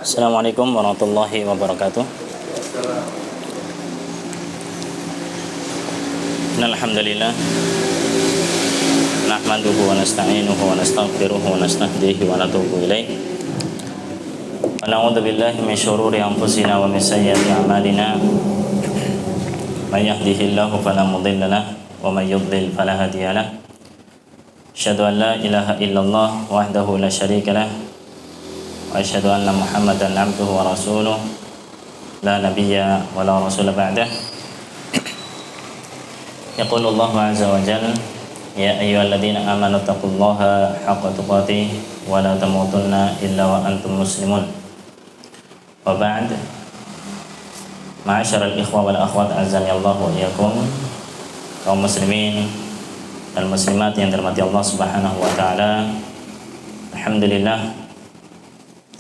Assalamualaikum warahmatullahi wabarakatuh. Alhamdulillah nahmaduhu wa nasta'inuhu wa nastaghfiruhu wa nastahdihi wa natubu ilaih. Wa na'udzu billahi min syururi anfusina wa min sayyiati a'malina. May yahdihillahu fala mudilla lahu wa may yudlil fala hadiya lahu. Asyhadu an la ilaha illallah wahdahu la syarika lahu wa asyhadu anna Muhammadan 'abduhu wa rasuluh la nabiyya wa la rasula ba'dah. Yaqulu Allahu 'azza wa jalla ya ayyuhalladzina amanu taqullaha haqqa tuqatih wa la tamutunna illa wa antum muslimun. Wa ba'd. Ma'asyiral ikhwa wal akhwat azani Allah wa iyyakum, kaum muslimin dan muslimat yang dirahmati Allah Subhanahu wa taala. Alhamdulillah,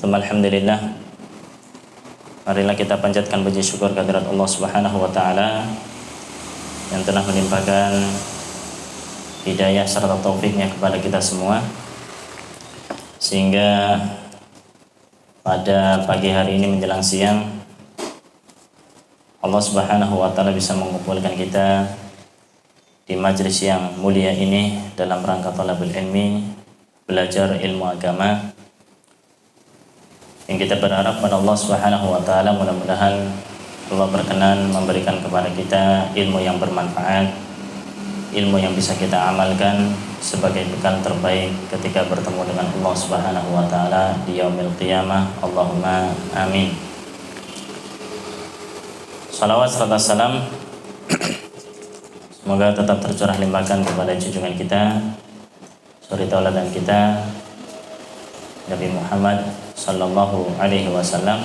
alhamdulillah, marilah kita panjatkan puji syukur kehadirat Allah Subhanahu wa taala yang telah melimpahkan hidayah serta taufiknya kepada kita semua, sehingga pada pagi hari ini menjelang siang Allah Subhanahu wa taala bisa mengumpulkan kita di majelis yang mulia ini dalam rangka thalabul ilmi, belajar ilmu agama, yang kita berharap pada Allah Subhanahu wa taala mudah-mudahan Allah berkenan memberikan kepada kita ilmu yang bermanfaat, ilmu yang bisa kita amalkan sebagai bekal terbaik ketika bertemu dengan Allah Subhanahu wa taala di yaumil qiyamah. Allahumma amin. Salawat serta salam semoga tetap tercurah limpahkan kepada junjungan kita, suri tauladan kita, Nabi Muhammad sallallahu alaihi wasallam,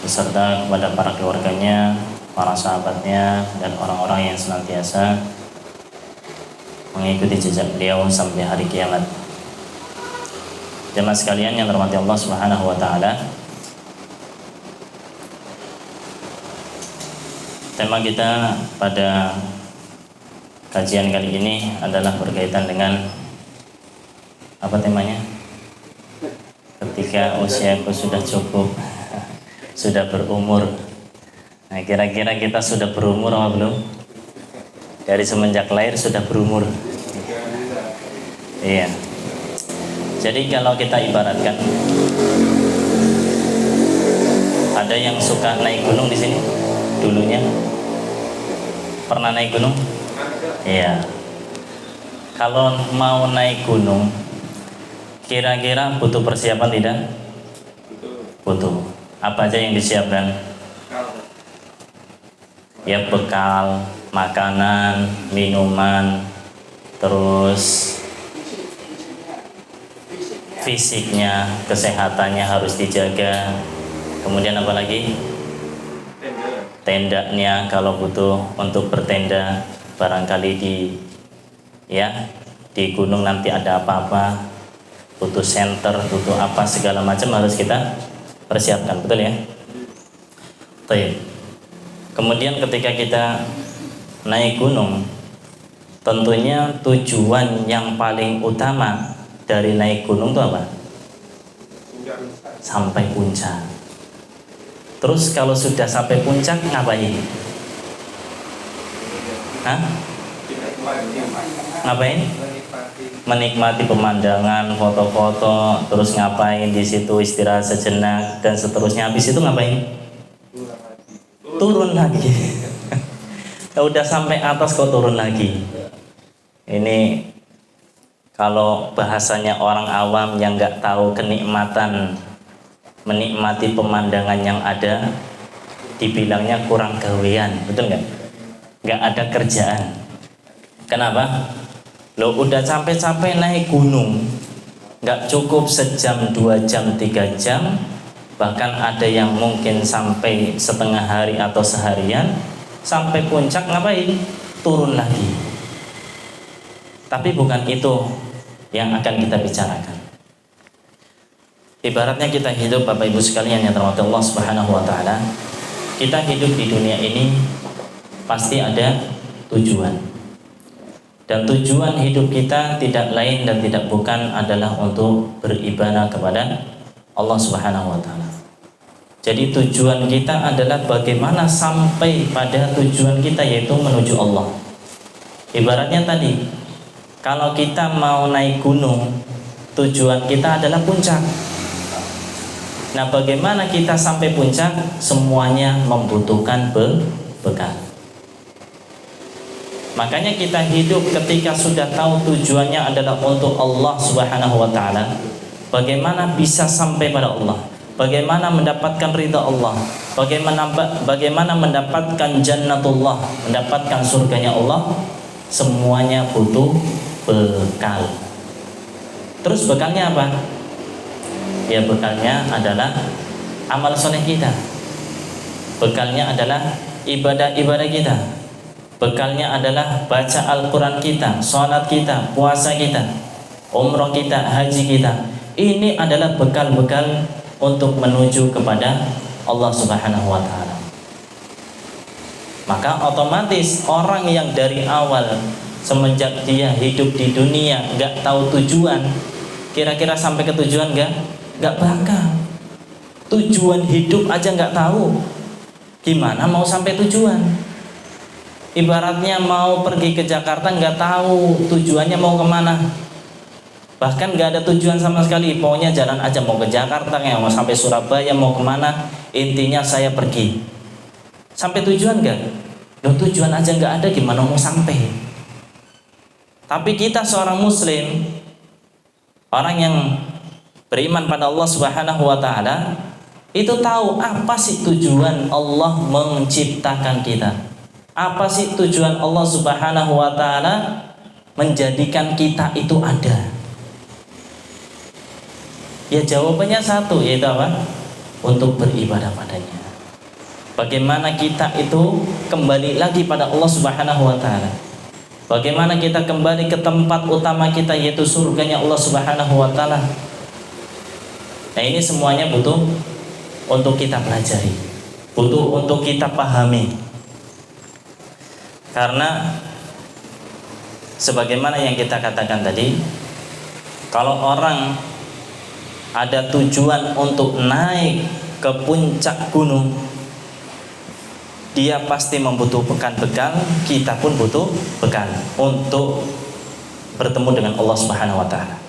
beserta kepada para keluarganya, para sahabatnya, dan orang-orang yang senantiasa mengikuti jejak beliau sampai hari kiamat. Jemaah sekalian yang dirahmati Allah Subhanahu wa taala, tema kita pada kajian kali ini adalah berkaitan dengan apa temanya? Ketika usiaku sudah cukup, sudah berumur. Nah, kira-kira kita sudah berumur apa belum? Dari semenjak lahir sudah berumur. Iya. Jadi kalau kita ibaratkan, ada yang suka naik gunung di sini dulunya? Pernah naik gunung? Iya. Kalau mau naik gunung, kira-kira butuh persiapan tidak? Butuh. Apa aja yang disiapkan? Ya, bekal, makanan, minuman, terus fisiknya, kesehatannya harus dijaga. Kemudian apa lagi? Tendanya kalau butuh untuk bertenda, barangkali di gunung nanti ada apa-apa, butuh senter, butuh apa, segala macam harus kita persiapkan, betul ya? Baik. Kemudian ketika kita naik gunung, tentunya tujuan yang paling utama dari naik gunung itu apa? Sampai puncak. Terus kalau sudah sampai puncak ngapain? Hah? Ngapain? Menikmati pemandangan, foto-foto, terus ngapain di situ, istirahat sejenak dan seterusnya. Habis itu ngapain? Turun lagi. Udah sampai atas kok turun lagi. Ini kalau bahasanya orang awam yang nggak tahu kenikmatan menikmati pemandangan yang ada, dibilangnya kurang gawean, betul nggak? Nggak ada kerjaan. Kenapa? Lo udah capek-capek naik gunung, nggak cukup sejam, 2 jam, 3 jam, bahkan ada yang mungkin sampai setengah hari atau seharian. Sampai puncak ngapain? Turun lagi. Tapi bukan itu yang akan kita bicarakan. Ibaratnya kita hidup, Bapak Ibu sekalian yang dirahmati Allah Subhanahu wa taala, kita hidup di dunia ini pasti ada tujuan. Dan tujuan hidup kita tidak lain dan tidak bukan adalah untuk beribadah kepada Allah Subhanahu wa taala. Jadi tujuan kita adalah bagaimana sampai pada tujuan kita, yaitu menuju Allah. Ibaratnya tadi, kalau kita mau naik gunung, tujuan kita adalah puncak. Nah, bagaimana kita sampai puncak? Semuanya membutuhkan bekal. Makanya kita hidup ketika sudah tahu tujuannya adalah untuk Allah Subhanahu wa taala. Bagaimana bisa sampai pada Allah? Bagaimana mendapatkan ridha Allah? Bagaimana mendapatkan jannatullah, mendapatkan surganya Allah? Semuanya butuh bekal. Terus bekalnya apa? Ya, bekalnya adalah amal soleh kita. Bekalnya adalah ibadah-ibadah kita. Bekalnya adalah baca Al-Quran kita, sholat kita, puasa kita, umroh kita, haji kita. Ini adalah bekal-bekal untuk menuju kepada Allah Subhanahu wa taala. Maka otomatis orang yang dari awal semenjak dia hidup di dunia nggak tahu tujuan, kira-kira sampai ke tujuan nggak bakal. Tujuan hidup aja nggak tahu, gimana mau sampai tujuan? Ibaratnya mau pergi ke Jakarta nggak tahu tujuannya mau kemana, bahkan nggak ada tujuan sama sekali, pokoknya jalan aja, mau ke Jakarta, mau sampai Surabaya, mau kemana, intinya saya pergi. Sampai tujuan nggak? Loh, tujuan aja nggak ada, gimana mau sampai? Tapi kita seorang muslim, orang yang beriman pada Allah Subhanahu wa taala, itu tahu apa sih tujuan Allah menciptakan kita. Apa sih tujuan Allah Subhanahu wa taala menjadikan kita itu ada? Ya, jawabannya satu, yaitu apa? Untuk beribadah padanya. Bagaimana kita itu kembali lagi pada Allah Subhanahu wa taala. Bagaimana kita kembali ke tempat utama kita, yaitu surganya Allah Subhanahu wa taala. Nah, ini semuanya butuh untuk kita pelajari, butuh untuk kita pahami. Karena sebagaimana yang kita katakan tadi, kalau orang ada tujuan untuk naik ke puncak gunung, dia pasti membutuhkan bekal. Kita pun butuh bekal untuk bertemu dengan Allah Subhanahu wa taala.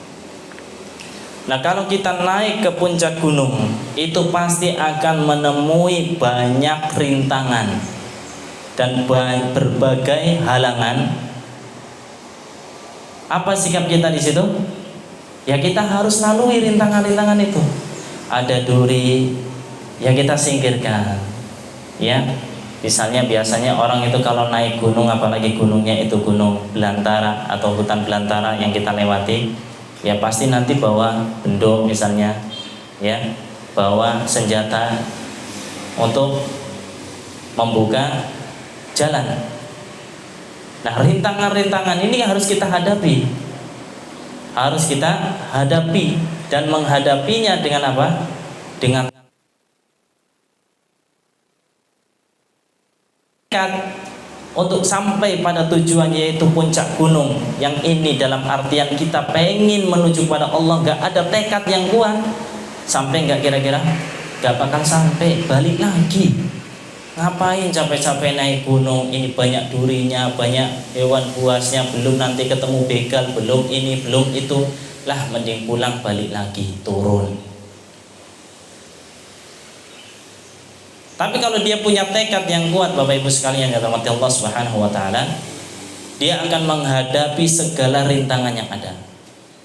Nah, kalau kita naik ke puncak gunung, itu pasti akan menemui banyak rintangan dan berbagai halangan. Apa sikap kita di situ? Ya, kita harus lalui rintangan-rintangan itu. Ada duri, ya kita singkirkan. Ya, misalnya biasanya orang itu kalau naik gunung, apalagi gunungnya itu gunung belantara atau hutan belantara yang kita lewati, ya pasti nanti bawa bendok misalnya, ya, bawa senjata untuk membuka jalan. Nah, rintangan-rintangan ini harus kita hadapi. Harus kita hadapi, dan menghadapinya dengan apa? Dengan untuk sampai pada tujuan, yaitu puncak gunung. Yang ini dalam artian kita pengen menuju pada Allah, gak ada tekad yang kuat, sampai gak? Kira-kira gak bakal sampai, balik lagi. Ngapain capek-capek naik gunung, ini banyak durinya, banyak hewan buasnya, belum nanti ketemu begal, belum ini, belum itu. Lah, mending pulang, balik lagi, turun. Tapi kalau dia punya tekad yang kuat, Bapak Ibu sekalian yang dirahmati Allah Subhanahu wa taala, dia akan menghadapi segala rintangan yang ada.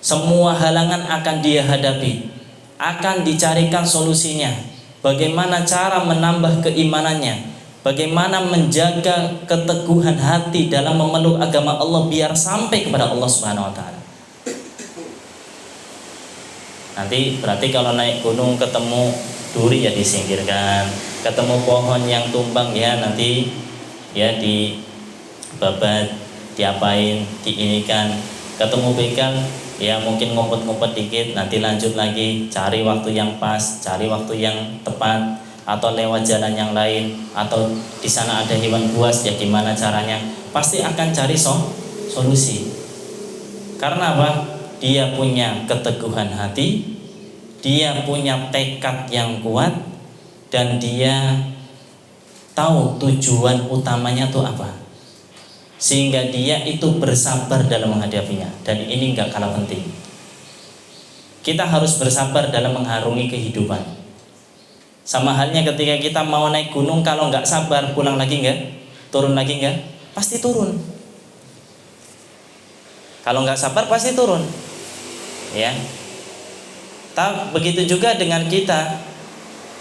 Semua halangan akan dia hadapi, akan dicarikan solusinya. Bagaimana cara menambah keimanannya, bagaimana menjaga keteguhan hati dalam memeluk agama Allah biar sampai kepada Allah Subhanahu wa taala. Nanti berarti kalau naik gunung ketemu duri, ya disingkirkan. Ketemu pohon yang tumbang, ya nanti ya dibabat, diapain, diinikan. Ketemu begal, ya mungkin ngumpet-ngumpet dikit, nanti lanjut lagi, cari waktu yang pas, cari waktu yang tepat, atau lewat jalan yang lain, atau di sana ada hewan buas, ya gimana caranya? Pasti akan cari solusi. Karena apa? Dia punya keteguhan hati, dia punya tekad yang kuat, dan dia tahu tujuan utamanya itu apa, sehingga dia itu bersabar dalam menghadapinya. Dan ini nggak kalah penting, kita harus bersabar dalam mengharungi kehidupan. Sama halnya ketika kita mau naik gunung, kalau nggak sabar pulang lagi nggak, turun lagi nggak, pasti turun. Kalau nggak sabar pasti turun, ya. Begitu juga dengan kita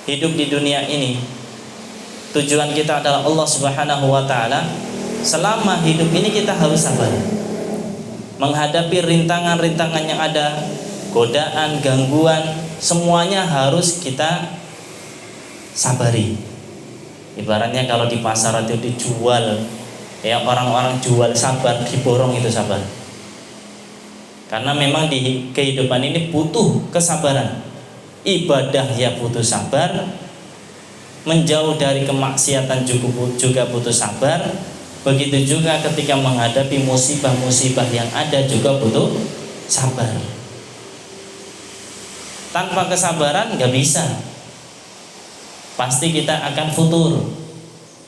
hidup di dunia ini. Tujuan kita adalah Allah Subhanahu wa taala. Selama hidup ini kita harus sabar menghadapi rintangan-rintangan yang ada, godaan, gangguan, semuanya harus kita sabari. Ibaratnya kalau di pasar itu dijual, ya, orang-orang jual sabar, diborong itu sabar. Karena memang di kehidupan ini butuh kesabaran. Ibadah ya butuh sabar, menjauh dari kemaksiatan juga butuh sabar. Begitu juga ketika menghadapi musibah-musibah yang ada juga butuh sabar. Tanpa kesabaran nggak bisa. Pasti kita akan futur,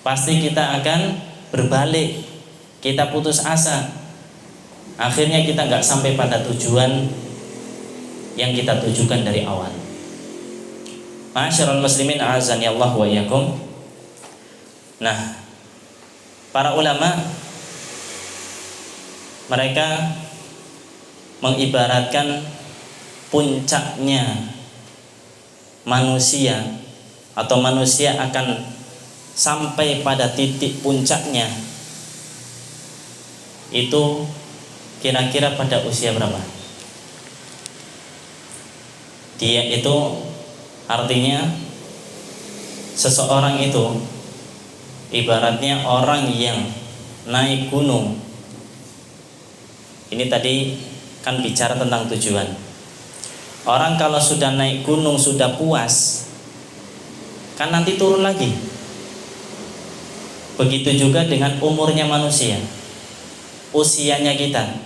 pasti kita akan berbalik, kita putus asa. Akhirnya kita nggak sampai pada tujuan yang kita tujukan dari awal. Ma'asyiral muslimin, a'azzani Allah wa iyyakum. Nah, para ulama mereka mengibaratkan puncaknya manusia, atau manusia akan sampai pada titik puncaknya itu kira-kira pada usia berapa? Dia itu artinya seseorang itu ibaratnya orang yang naik gunung. Ini tadi kan bicara tentang tujuan. Orang kalau sudah naik gunung sudah puas, kan nanti turun lagi. Begitu juga dengan umurnya manusia, usianya kita.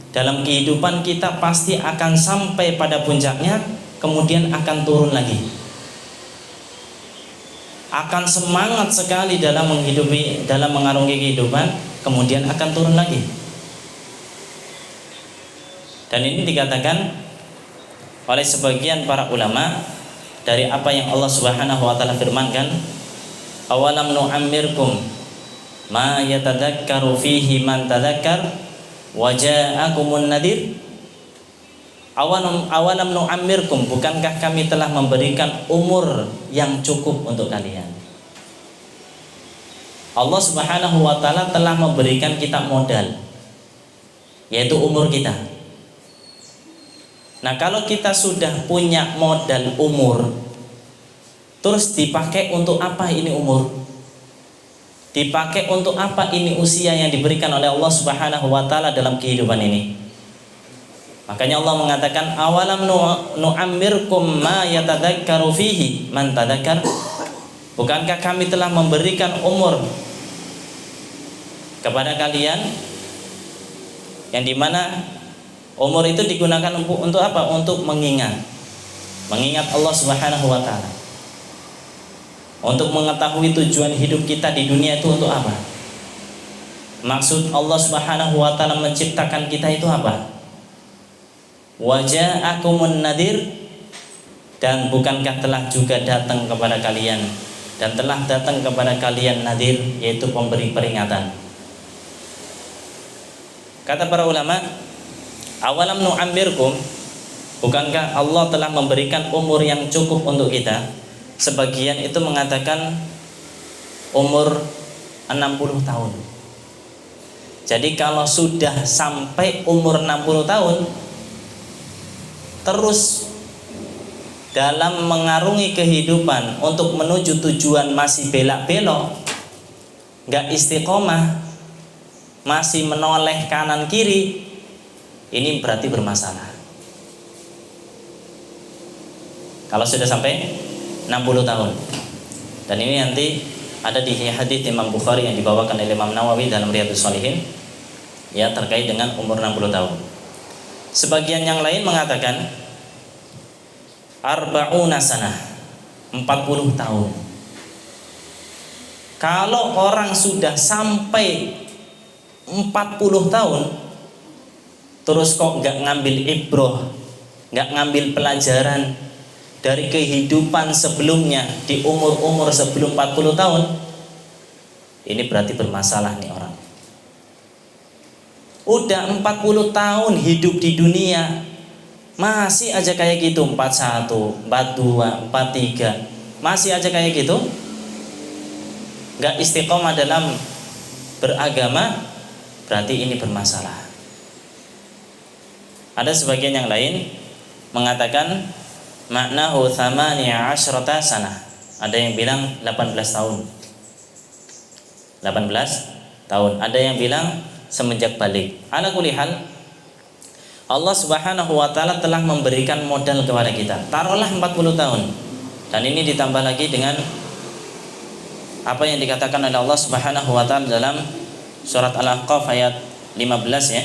Dalam kehidupan kita pasti akan sampai pada puncaknya, kemudian akan turun lagi. Akan semangat sekali dalam menghidupi, dalam mengarungi kehidupan, kemudian akan turun lagi. Dan ini dikatakan oleh sebagian para ulama dari apa yang Allah Subhanahu wa taala firmankan, awalam nu'ammirkum ma yatadzakkaru fihi man tadzakkar wa ja'akumun nadir. Awalam nu'ammirkum, bukankah kami telah memberikan umur yang cukup untuk kalian? Allah Subhanahu wa taala telah memberikan kita modal, yaitu umur kita. Nah, kalau kita sudah punya modal umur, terus dipakai untuk apa ini umur? Dipakai untuk apa ini usia yang diberikan oleh Allah Subhanahu wa taala dalam kehidupan ini? Makanya Allah mengatakan awalam nu'ammirkum ma yatadzakkaru fihi man tadzakkar. Bukankah kami telah memberikan umur kepada kalian, yang dimana umur itu digunakan untuk apa? Untuk mengingat Allah Subhanahu wa taala, untuk mengetahui tujuan hidup kita di dunia itu untuk apa. Maksud Allah Subhanahu wa taala menciptakan kita itu apa? Wa ja'akumun nadir, dan bukankah telah juga datang kepada kalian, dan telah datang kepada kalian nadir, yaitu pemberi peringatan. Kata para ulama, awalam nu'ammirkum, bukankah Allah telah memberikan umur yang cukup untuk kita? Sebagian itu mengatakan umur 60 tahun. Jadi kalau sudah sampai umur 60 tahun, terus dalam mengarungi kehidupan untuk menuju tujuan masih belak-belok, gak istiqomah, masih menoleh kanan kiri, ini berarti bermasalah. Kalau sudah sampai 60 tahun. Dan ini nanti ada di hadits Imam Bukhari yang dibawakan oleh Imam Nawawi dalam Riyadhus Shalihin, ya, terkait dengan umur 60 tahun. Sebagian yang lain mengatakan arba'una sanah, 40 tahun. Kalau orang sudah sampai 40 tahun terus kok nggak ngambil ibroh, nggak ngambil pelajaran dari kehidupan sebelumnya di umur-umur sebelum 40 tahun, ini berarti bermasalah nih orang. Udah 40 tahun hidup di dunia masih aja kayak gitu, 41, 42, 43, masih aja kayak gitu, nggak istiqomah dalam beragama, berarti ini bermasalah. Ada sebagian yang lain mengatakan maknahu thamaniya asyrata sanah. Ada yang bilang 18 tahun. 18 tahun. Ada yang bilang semenjak balik. Ala kulli hal, Allah Subhanahu wa taala telah memberikan modal kepada kita. Taruhlah 40 tahun. Dan ini ditambah lagi dengan apa yang dikatakan oleh Allah Subhanahu wa taala dalam surat Al-Ahqaf ayat 15 ya.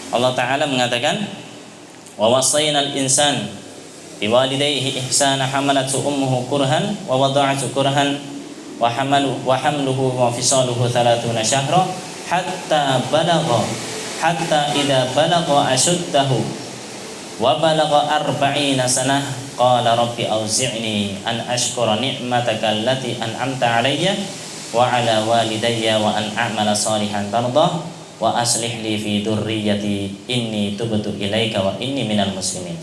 Allah taala mengatakan wa wasaynal insan biwalidayhi ihsana hamalatu ummuhu kurhan wa wada'atu kurhan wa hamluhu wa fisaluhu 30 syahra hatta idza balagha ashuddahu wa balagha 40 sanah qala rabbi auzi'ni an ashkura ni'mataka allati an'amta 'alayya wa 'ala walidayya wa an a'mala salihan tardah wa aslih li fi dzurriyyati inni tubtu ilaika wa inni minal muslimin.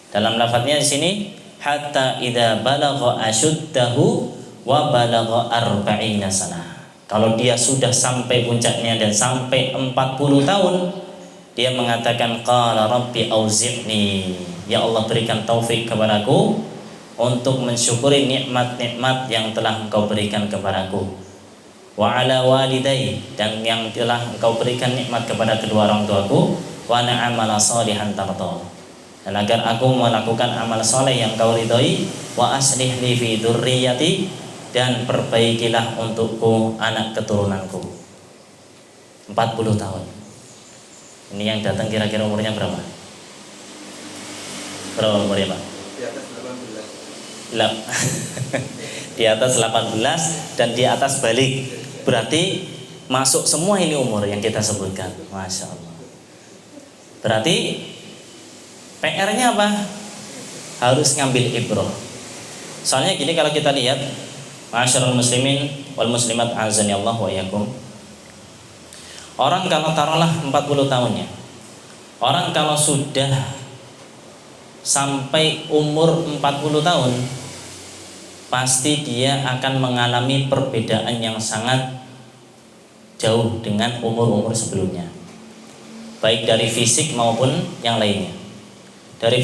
Dalam lafadznya di sini hatta idza balagha ashuddahu wa balagha 40 sanah. Kalau dia sudah sampai puncaknya dan sampai 40 tahun, dia mengatakan qala rabbi auzi'ni, ya Allah berikan taufik kepadaku untuk mensyukuri nikmat-nikmat yang telah Engkau berikan kepadaku. Wa ala walidayya, dan yang telah Engkau berikan nikmat kepada kedua orang tuaku, wa na'amala salihan tardah, dan agar aku melakukan amal soleh yang Kau ridhoi, wa aslih li fi dzurriyyati, dan perbaikilah untukku anak keturunanku. 40 tahun. Ini yang datang kira-kira umurnya berapa? Berapa umurnya, Pak? Di atas 18. Di atas 18 dan di atas balik. Berarti masuk semua ini umur yang kita sebutkan. Masya Allah. Berarti PR-nya apa? Harus ngambil ibrah. Soalnya gini, kalau kita lihat ma'asyiral muslimin wal muslimat azani Allah wa iyyakum. Orang kalau taruhlah 40 tahunnya, orang kalau sudah sampai umur 40 tahun, pasti dia akan mengalami perbedaan yang sangat jauh dengan umur-umur sebelumnya, baik dari fisik maupun yang lainnya. Dari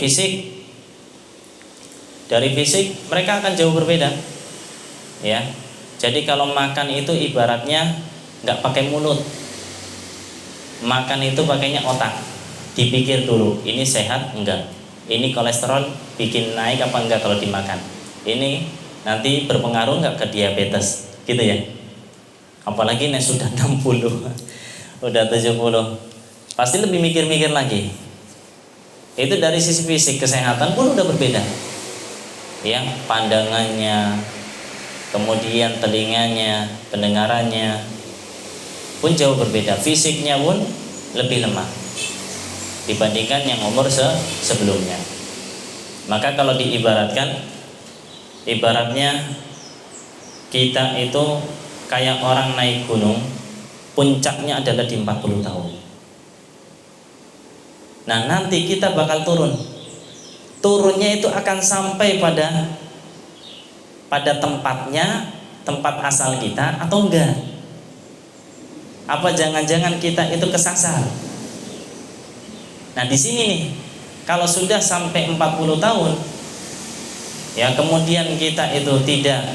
fisik mereka akan jauh berbeda, ya. Jadi kalau makan itu ibaratnya nggak pakai mulut, makan itu pakainya otak, dipikir dulu ini sehat enggak, ini kolesterol bikin naik apa enggak kalau dimakan, ini nanti berpengaruh nggak ke diabetes, gitu ya. Apalagi yang sudah 60, udah 70, pasti lebih mikir-mikir lagi. Itu dari sisi fisik, kesehatan pun udah berbeda, ya, pandangannya, kemudian telinganya, pendengarannya pun jauh berbeda, fisiknya pun lebih lemah dibandingkan yang umur sebelumnya. Maka kalau diibaratkan, ibaratnya kita itu kayak orang naik gunung, puncaknya adalah di 40 tahun. Nah, nanti kita bakal turun. Turunnya itu akan sampai pada tempatnya, tempat asal kita atau enggak? Apa jangan-jangan kita itu kesasar? Nah, di sini nih, kalau sudah sampai 40 tahun, ya, kemudian kita itu tidak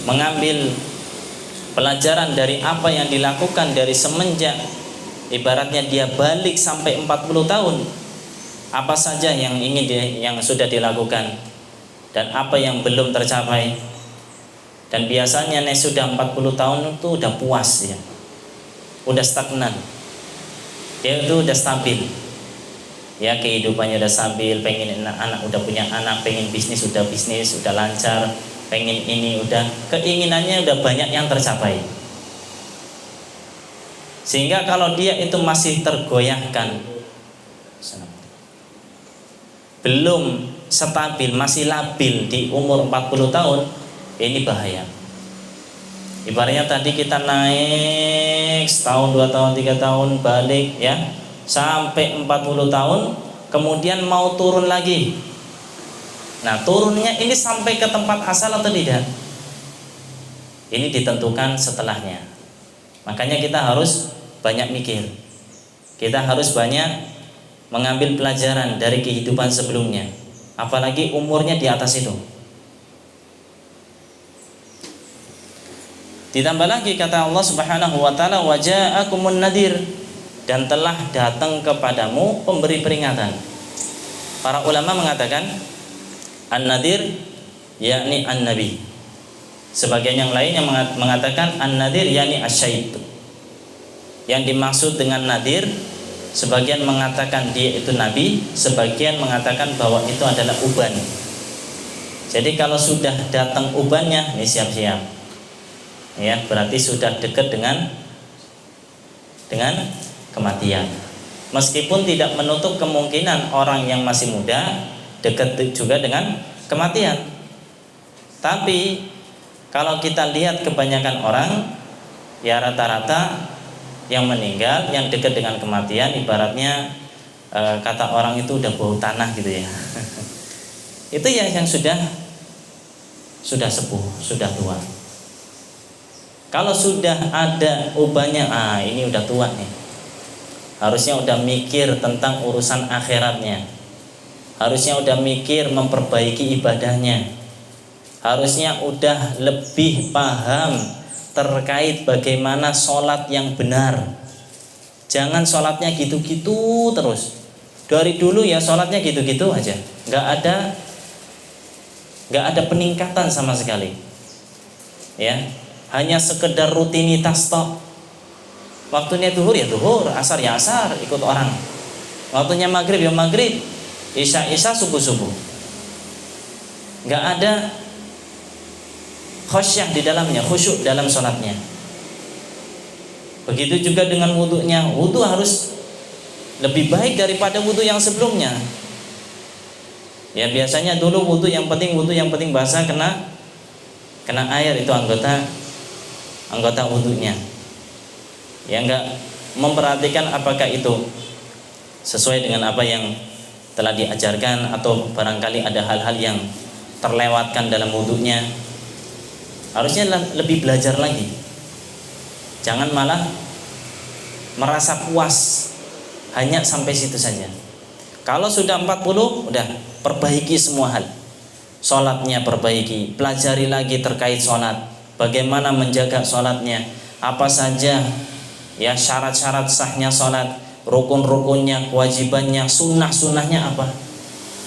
mengambil pelajaran dari apa yang dilakukan dari semenjak ibaratnya dia balik sampai 40 tahun, apa saja yang sudah dilakukan dan apa yang belum tercapai. Dan biasanya nih sudah 40 tahun itu udah puas ya, udah stagnan, dia itu udah stabil, ya kehidupannya udah stabil, pengen anak udah punya anak, pengen bisnis udah lancar, pengen ini udah, keinginannya udah banyak yang tercapai. Sehingga kalau dia itu masih tergoyahkan, belum stabil, masih labil di umur 40 tahun, ini bahaya. Ibaratnya tadi kita naik setahun, 2 tahun, 3 tahun, balik ya sampai 40 tahun, kemudian mau turun lagi. Nah, turunnya ini sampai ke tempat asal atau tidak? Ini ditentukan setelahnya. Makanya kita harus banyak mikir. Kita harus banyak mengambil pelajaran dari kehidupan sebelumnya. Apalagi umurnya di atas itu. Ditambah lagi kata Allah Subhanahu wa taala, wa ja'akumun nadir, dan telah datang kepadamu pemberi peringatan. Para ulama mengatakan an-nadir yakni an-nabi. Sebagian yang lain yang mengatakan an-nadir yakni asy-syaib. Yang dimaksud dengan nadir, sebagian mengatakan dia itu nabi, sebagian mengatakan bahwa itu adalah uban. Jadi kalau sudah datang ubannya, ini siap-siap. Ya, berarti sudah dekat dengan kematian. Meskipun tidak menutup kemungkinan orang yang masih muda dekat juga dengan kematian. Tapi kalau kita lihat kebanyakan orang, ya rata-rata yang meninggal, yang dekat dengan kematian, ibaratnya kata orang itu udah bau tanah gitu ya. Itu ya yang sudah sepuh, sudah tua. Kalau sudah ada ubannya, ini udah tua nih. Harusnya udah mikir tentang urusan akhiratnya. Harusnya udah mikir memperbaiki ibadahnya. Harusnya udah lebih paham terkait bagaimana sholat yang benar. Jangan sholatnya gitu-gitu terus. Dari dulu ya sholatnya gitu-gitu aja, nggak ada peningkatan sama sekali. Ya, hanya sekedar rutinitas tok. Waktunya zuhur ya zuhur, asar ya asar, ikut orang. Waktunya maghrib ya maghrib, isya subuh. Nggak ada khusyuk di dalamnya, khusyuk dalam sholatnya. Begitu juga dengan wudunya. Wudu harus lebih baik daripada wudu yang sebelumnya. Ya biasanya dulu wudu yang penting basah kena air, itu anggota wudunya. Ya enggak memperhatikan apakah itu sesuai dengan apa yang telah diajarkan, atau barangkali ada hal-hal yang terlewatkan dalam wudunya. Harusnya lebih belajar lagi. Jangan malah merasa puas hanya sampai situ saja. Kalau sudah 40, udah perbaiki semua hal. Sholatnya perbaiki, pelajari lagi terkait sholat, bagaimana menjaga sholatnya, apa saja ya syarat-syarat sahnya sholat, rukun-rukunnya, kewajibannya, sunnah-sunnahnya apa,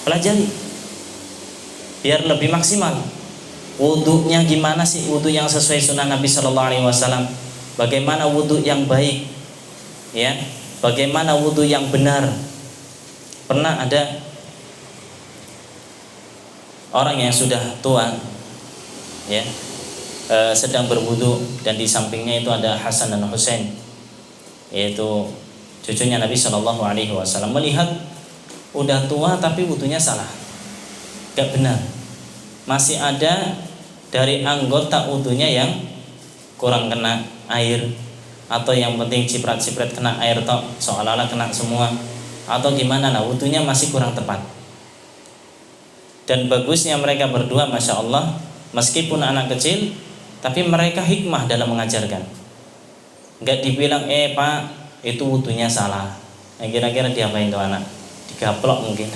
pelajari biar lebih maksimal. Wudunya gimana sih, wudu yang sesuai sunnah Nabi Shallallahu Alaihi Wasallam, bagaimana wudu yang baik, ya, bagaimana wudu yang benar. Pernah ada orang yang sudah tua, ya, sedang berwudu, dan di sampingnya itu ada Hasan dan Husain, yaitu cucunya Nabi Shallallahu Alaihi Wasallam. Melihat udah tua tapi wudunya salah, gak benar. Masih ada dari anggota wudunya yang kurang kena air, atau yang penting ciprat-ciprat kena air tok, seolah-olah kena semua, atau gimana lah, wudunya masih kurang tepat. Dan bagusnya mereka berdua, Masya Allah, meskipun anak kecil, tapi mereka hikmah dalam mengajarkan. Enggak dibilang, Pak, itu wudunya salah. Kira-kira diapain tuh anak? Digaplok mungkin.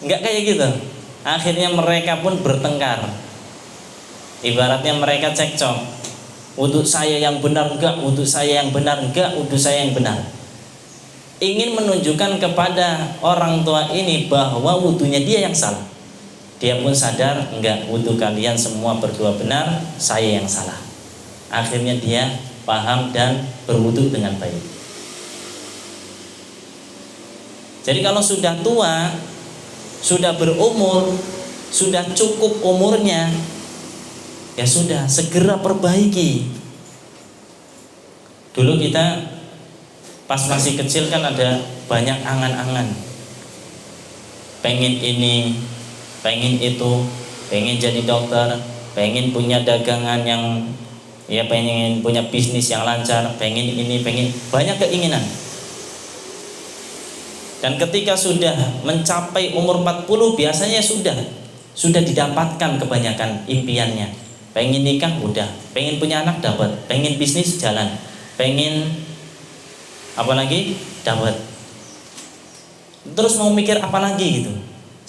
Enggak kayak gitu. Akhirnya mereka pun bertengkar. Ibaratnya mereka cekcok. Wudu saya yang benar enggak, wudu saya yang benar enggak, wudu saya yang benar. Ingin menunjukkan kepada orang tua ini bahwa wudunya dia yang salah. Dia pun sadar, enggak, wudu kalian semua berdua benar, saya yang salah. Akhirnya dia paham dan berwudu dengan baik. Jadi kalau sudah tua, sudah berumur, sudah cukup umurnya, ya sudah, segera perbaiki. Dulu kita pas masih kecil kan ada banyak angan-angan, pengen ini, pengen itu, pengen jadi dokter, pengen punya dagangan yang, ya pengen punya bisnis yang lancar, pengen ini, pengen, banyak keinginan. Dan ketika sudah mencapai umur 40 biasanya sudah didapatkan kebanyakan impiannya. Pengen nikah udah, pengen punya anak dapat, pengen bisnis jalan, pengen apa lagi dapat. Terus mau mikir apa lagi gitu.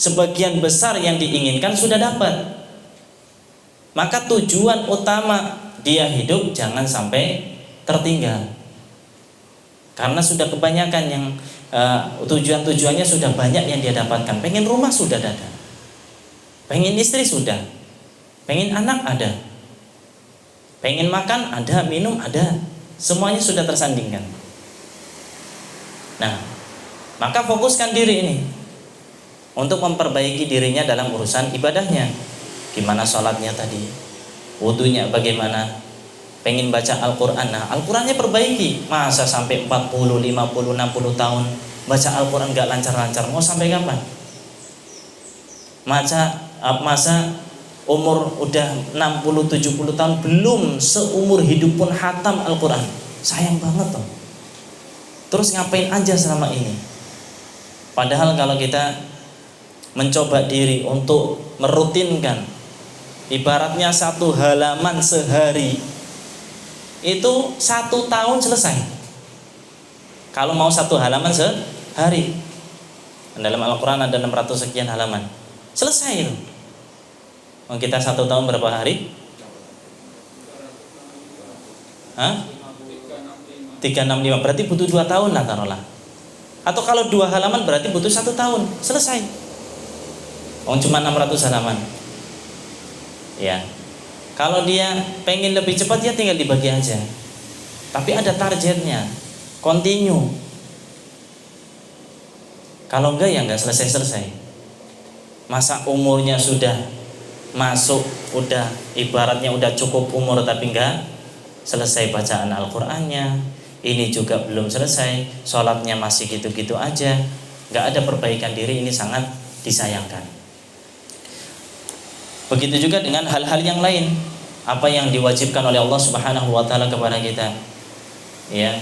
Sebagian besar yang diinginkan sudah dapat. Maka tujuan utama dia hidup jangan sampai tertinggal. Karena sudah kebanyakan yang tujuan-tujuannya sudah banyak yang dia dapatkan. Pengen rumah sudah ada, pengen istri sudah, pengen anak ada, pengen makan ada, minum ada, semuanya sudah tersandingkan. Nah, maka fokuskan diri ini untuk memperbaiki dirinya dalam urusan ibadahnya. Gimana sholatnya tadi, wudunya bagaimana, pengen baca Al-Quran, nah Al-Qurannya perbaiki. Masa sampai 40, 50, 60 tahun baca Al-Quran gak lancar-lancar, mau sampai kapan? Masa umur udah 60, 70 tahun belum seumur hidup pun hatam Al-Quran, sayang banget toh. Terus ngapain aja selama ini? Padahal kalau kita mencoba diri untuk merutinkan, ibaratnya satu halaman sehari itu 1 tahun selesai. Kalau mau 1 halaman sehari, dalam Al-Quran ada 600 sekian halaman, selesai itu. Kita 1 tahun berapa hari? 365, berarti butuh 2 tahun lah taruhlah. Atau kalau 2 halaman berarti butuh 1 tahun, selesai. Cuma 600 halaman. Ya. Kalau dia pengen lebih cepat, ya tinggal dibagi aja. Tapi ada targetnya, continue. Kalau enggak ya enggak selesai-selesai. Masa umurnya sudah masuk, udah ibaratnya udah cukup umur tapi enggak selesai bacaan Al-Qur'annya, ini juga belum selesai, sholatnya masih gitu-gitu aja, enggak ada perbaikan diri, ini sangat disayangkan. Begitu juga dengan hal-hal yang lain, apa yang diwajibkan oleh Allah Subhanahu wa taala kepada kita. Ya,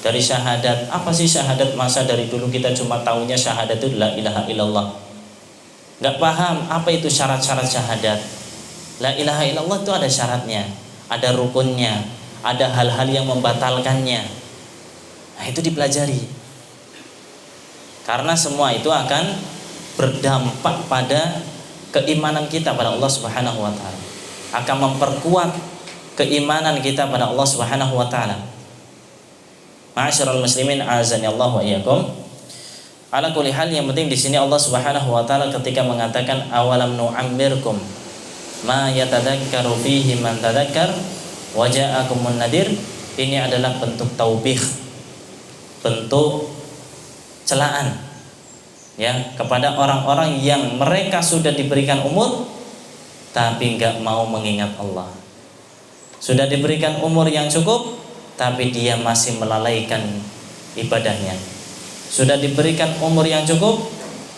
dari syahadat, apa sih syahadat? Masa dari dulu kita cuma tahunya syahadat itu la ilaha illallah. Enggak paham apa itu syarat-syarat syahadat. La ilaha illallah itu ada syaratnya, ada rukunnya, ada hal-hal yang membatalkannya. Nah, itu dipelajari. Karena semua itu akan berdampak pada keimanan kita pada Allah Subhanahu wa taala, akan memperkuat keimanan kita pada Allah Subhanahu wa taala. Ma'asyiral muslimin, azani Allah wa iyyakum. Ala kulli hal, yang penting di sini Allah Subhanahu wa taala ketika mengatakan awalam nu'ammirkum ma yatadakkaru fihi man tadakkar wa ja'akumun nadir, ini adalah bentuk taubih, bentuk celaan ya kepada orang-orang yang mereka sudah diberikan umur tapi enggak mau mengingat Allah. Sudah diberikan umur yang cukup tapi dia masih melalaikan ibadahnya. Sudah diberikan umur yang cukup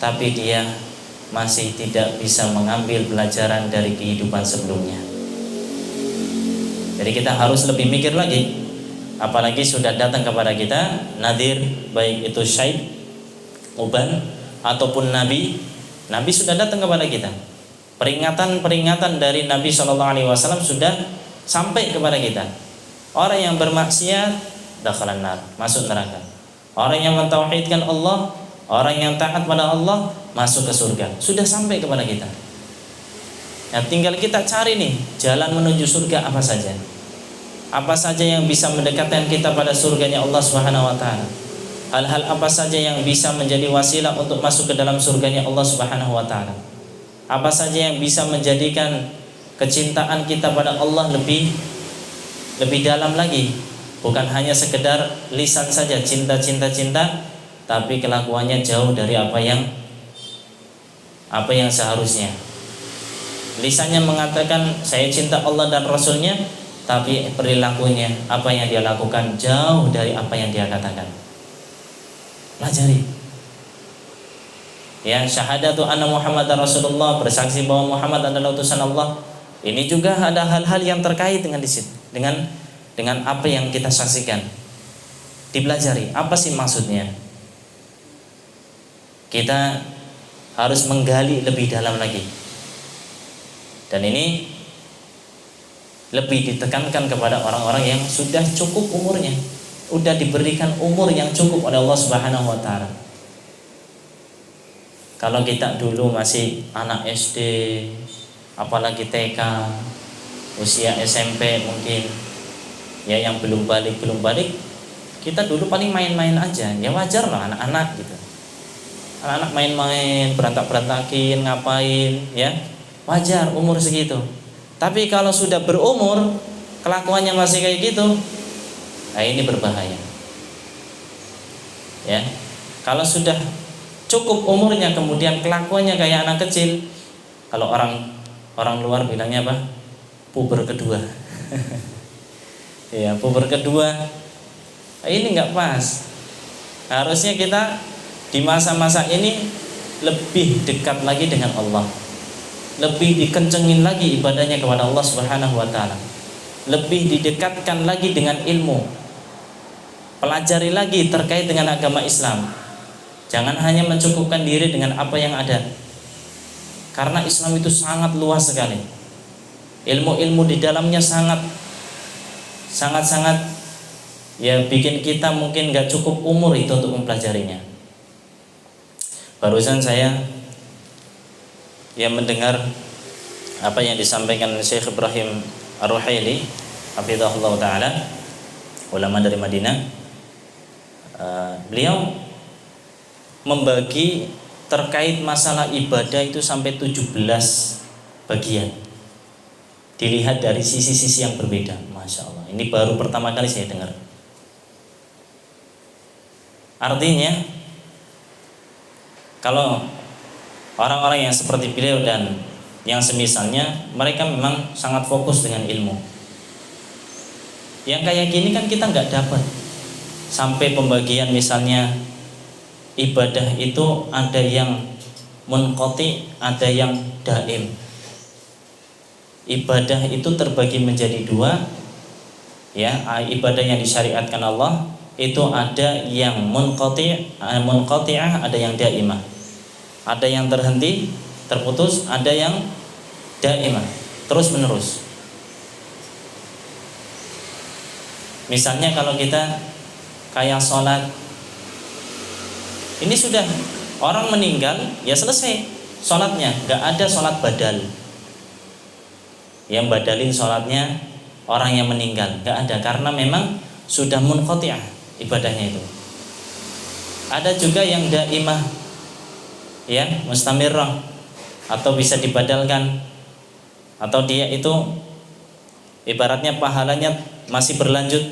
tapi dia masih tidak bisa mengambil pelajaran dari kehidupan sebelumnya. Jadi kita harus lebih mikir lagi. Apalagi sudah datang kepada kita nadir, baik itu syaib, uban, ataupun nabi sudah datang kepada kita. Peringatan-peringatan dari Nabi SAW sudah sampai kepada kita. Orang yang bermaksiat dakhalan nar, masuk neraka. Orang yang mentauhidkan Allah, orang yang taat pada Allah, masuk ke surga. Sudah sampai kepada kita. Nah, tinggal kita cari nih jalan menuju surga apa saja. Apa saja yang bisa mendekatkan kita pada surganya Allah Subhanahu wa taala. Hal-hal apa saja yang bisa menjadi wasilah untuk masuk ke dalam surganya Allah Subhanahu wa taala. Apa saja yang bisa menjadikan kecintaan kita pada Allah lebih dalam lagi, bukan hanya sekedar lisan saja cinta, tapi kelakuannya jauh dari apa yang seharusnya. Lisannya mengatakan saya cinta Allah dan Rasulnya, tapi perilakunya, apa yang dia lakukan jauh dari apa yang dia katakan. Pelajari. Ya, syahadatu anna Muhammadar Rasulullah, bersaksi bahwa Muhammad adalah utusan Allah. Ini juga ada hal-hal yang terkait dengan di situ, dengan apa yang kita saksikan. Dipelajari, apa sih maksudnya? Kita harus menggali lebih dalam lagi. Dan ini lebih ditekankan kepada orang-orang yang sudah cukup umurnya, sudah diberikan umur yang cukup oleh Allah Subhanahu wa taala. Kalau kita dulu masih anak SD, apalagi TK, usia SMP mungkin, ya yang belum balik, kita dulu paling main-main aja. Ya wajar lah anak-anak gitu. Anak-anak main-main, berantak-berantakin, ngapain, ya wajar umur segitu. Tapi kalau sudah berumur, kelakuannya masih kayak gitu, nah ini berbahaya. Ya, kalau sudah cukup umurnya kemudian kelakuannya kayak anak kecil, kalau orang luar bilangnya apa? Puber kedua. Ya, puber kedua. Nah, ini nggak pas. Harusnya kita di masa-masa ini lebih dekat lagi dengan Allah, lebih dikencengin lagi ibadahnya kepada Allah Subhanahu wa taala, lebih didekatkan lagi dengan ilmu, pelajari lagi terkait dengan agama Islam. Jangan hanya mencukupkan diri dengan apa yang ada, karena Islam itu sangat luas sekali. Ilmu-ilmu di dalamnya sangat ya bikin kita mungkin gak cukup umur itu untuk mempelajarinya. Barusan saya mendengar apa yang disampaikan Syekh Ibrahim Ar-Ruhaili hafizahullah taala, ulama dari Madinah. Beliau membagi terkait masalah ibadah itu sampai 17 bagian. Dilihat dari sisi-sisi yang berbeda. Masya Allah, ini baru pertama kali saya dengar. Artinya kalau orang-orang yang seperti beliau dan yang semisalnya, mereka memang sangat fokus dengan ilmu. Yang kayak gini kan kita nggak dapat. Sampai pembagian misalnya ibadah itu ada yang munqati, ada yang daim. Ibadah itu terbagi menjadi dua, ya. Ibadah yang disyariatkan Allah itu ada yang munqati'ah, ada yang daimah. Ada yang terhenti, terputus, ada yang daimah, terus menerus. Misalnya kalau kita kayak sholat, ini sudah orang meninggal, ya selesai sholatnya, gak ada sholat badal. Yang badalin sholatnya orang yang meninggal, gak ada, karena memang sudah munqati'ah ibadahnya itu. Ada juga yang daimah, ya, mustamirrah, atau bisa dibadalkan, atau dia itu ibaratnya pahalanya masih berlanjut.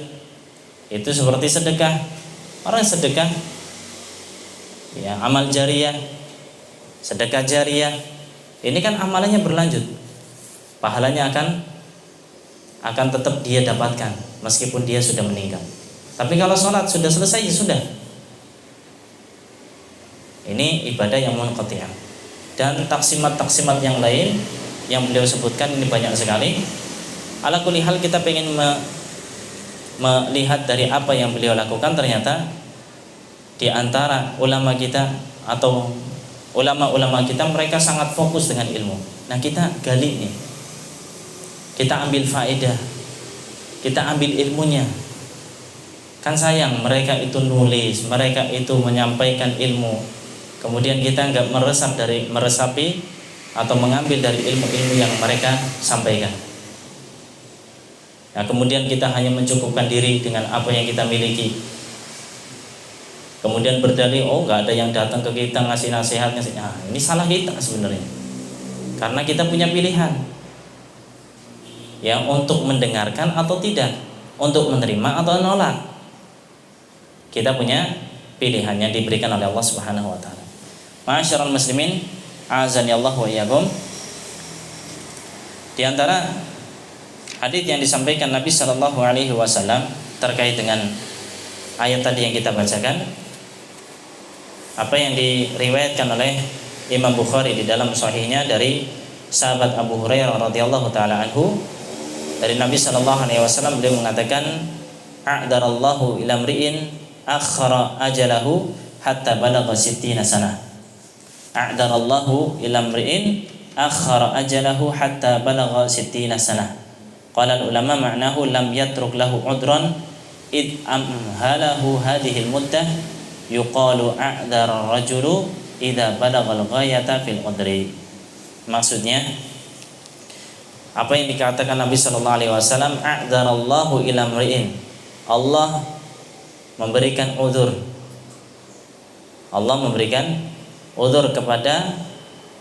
Itu seperti sedekah. Orang sedekah, ya, amal jariyah, sedekah jariyah, ini kan amalannya berlanjut, pahalanya akan tetap dia dapatkan meskipun dia sudah meninggal. Tapi kalau sholat sudah selesai, ya sudah. Ini ibadah yang munqati'ah. Dan taksimat-taksimat yang lain yang beliau sebutkan ini banyak sekali. Ala kulli hal, kita pengen melihat dari apa yang beliau lakukan. Ternyata di antara ulama kita atau ulama-ulama kita, mereka sangat fokus dengan ilmu. Nah, kita gali nih, kita ambil faedah, kita ambil ilmunya. Kan sayang mereka itu nulis, mereka itu menyampaikan ilmu, kemudian kita nggak meresapi atau mengambil dari ilmu-ilmu yang mereka sampaikan. Nah, kemudian kita hanya mencukupkan diri dengan apa yang kita miliki. Kemudian berdalih, oh nggak ada yang datang ke kita ngasih nasihatnya. Nah, ini salah kita sebenarnya. Karena kita punya pilihan, yang untuk mendengarkan atau tidak, untuk menerima atau menolak. Kita punya pilihannya diberikan oleh Allah Subhanahu wa taala. Ma'asyiral muslimin, azani Allah wa iyyakum. Di antara hadis yang disampaikan Nabi sallallahu alaihi wasallam terkait dengan ayat tadi yang kita bacakan, apa yang diriwayatkan oleh Imam Bukhari di dalam sahihnya dari sahabat Abu Hurairah radhiyallahu taala anhu, dari Nabi sallallahu alaihi wasallam, beliau mengatakan, a'darallahu ila mri'in akhara ajalahu hatta balagha 60 sanah. A'darallahu ila mri'in akhara ajalahu hatta balagha 60 sanah. Qala ulama ma'nahu lam yatruk lahu udran id amhalahu hadhihi al-muddah yuqalu a'dara rajulu idza balagha al-ghayata fil udri. Maksudnya apa yang dikatakan Nabi sallallahu alaihi wasallam, a'darallahu ila mri'in, Allah memberikan udzur. Allah memberikan udzur kepada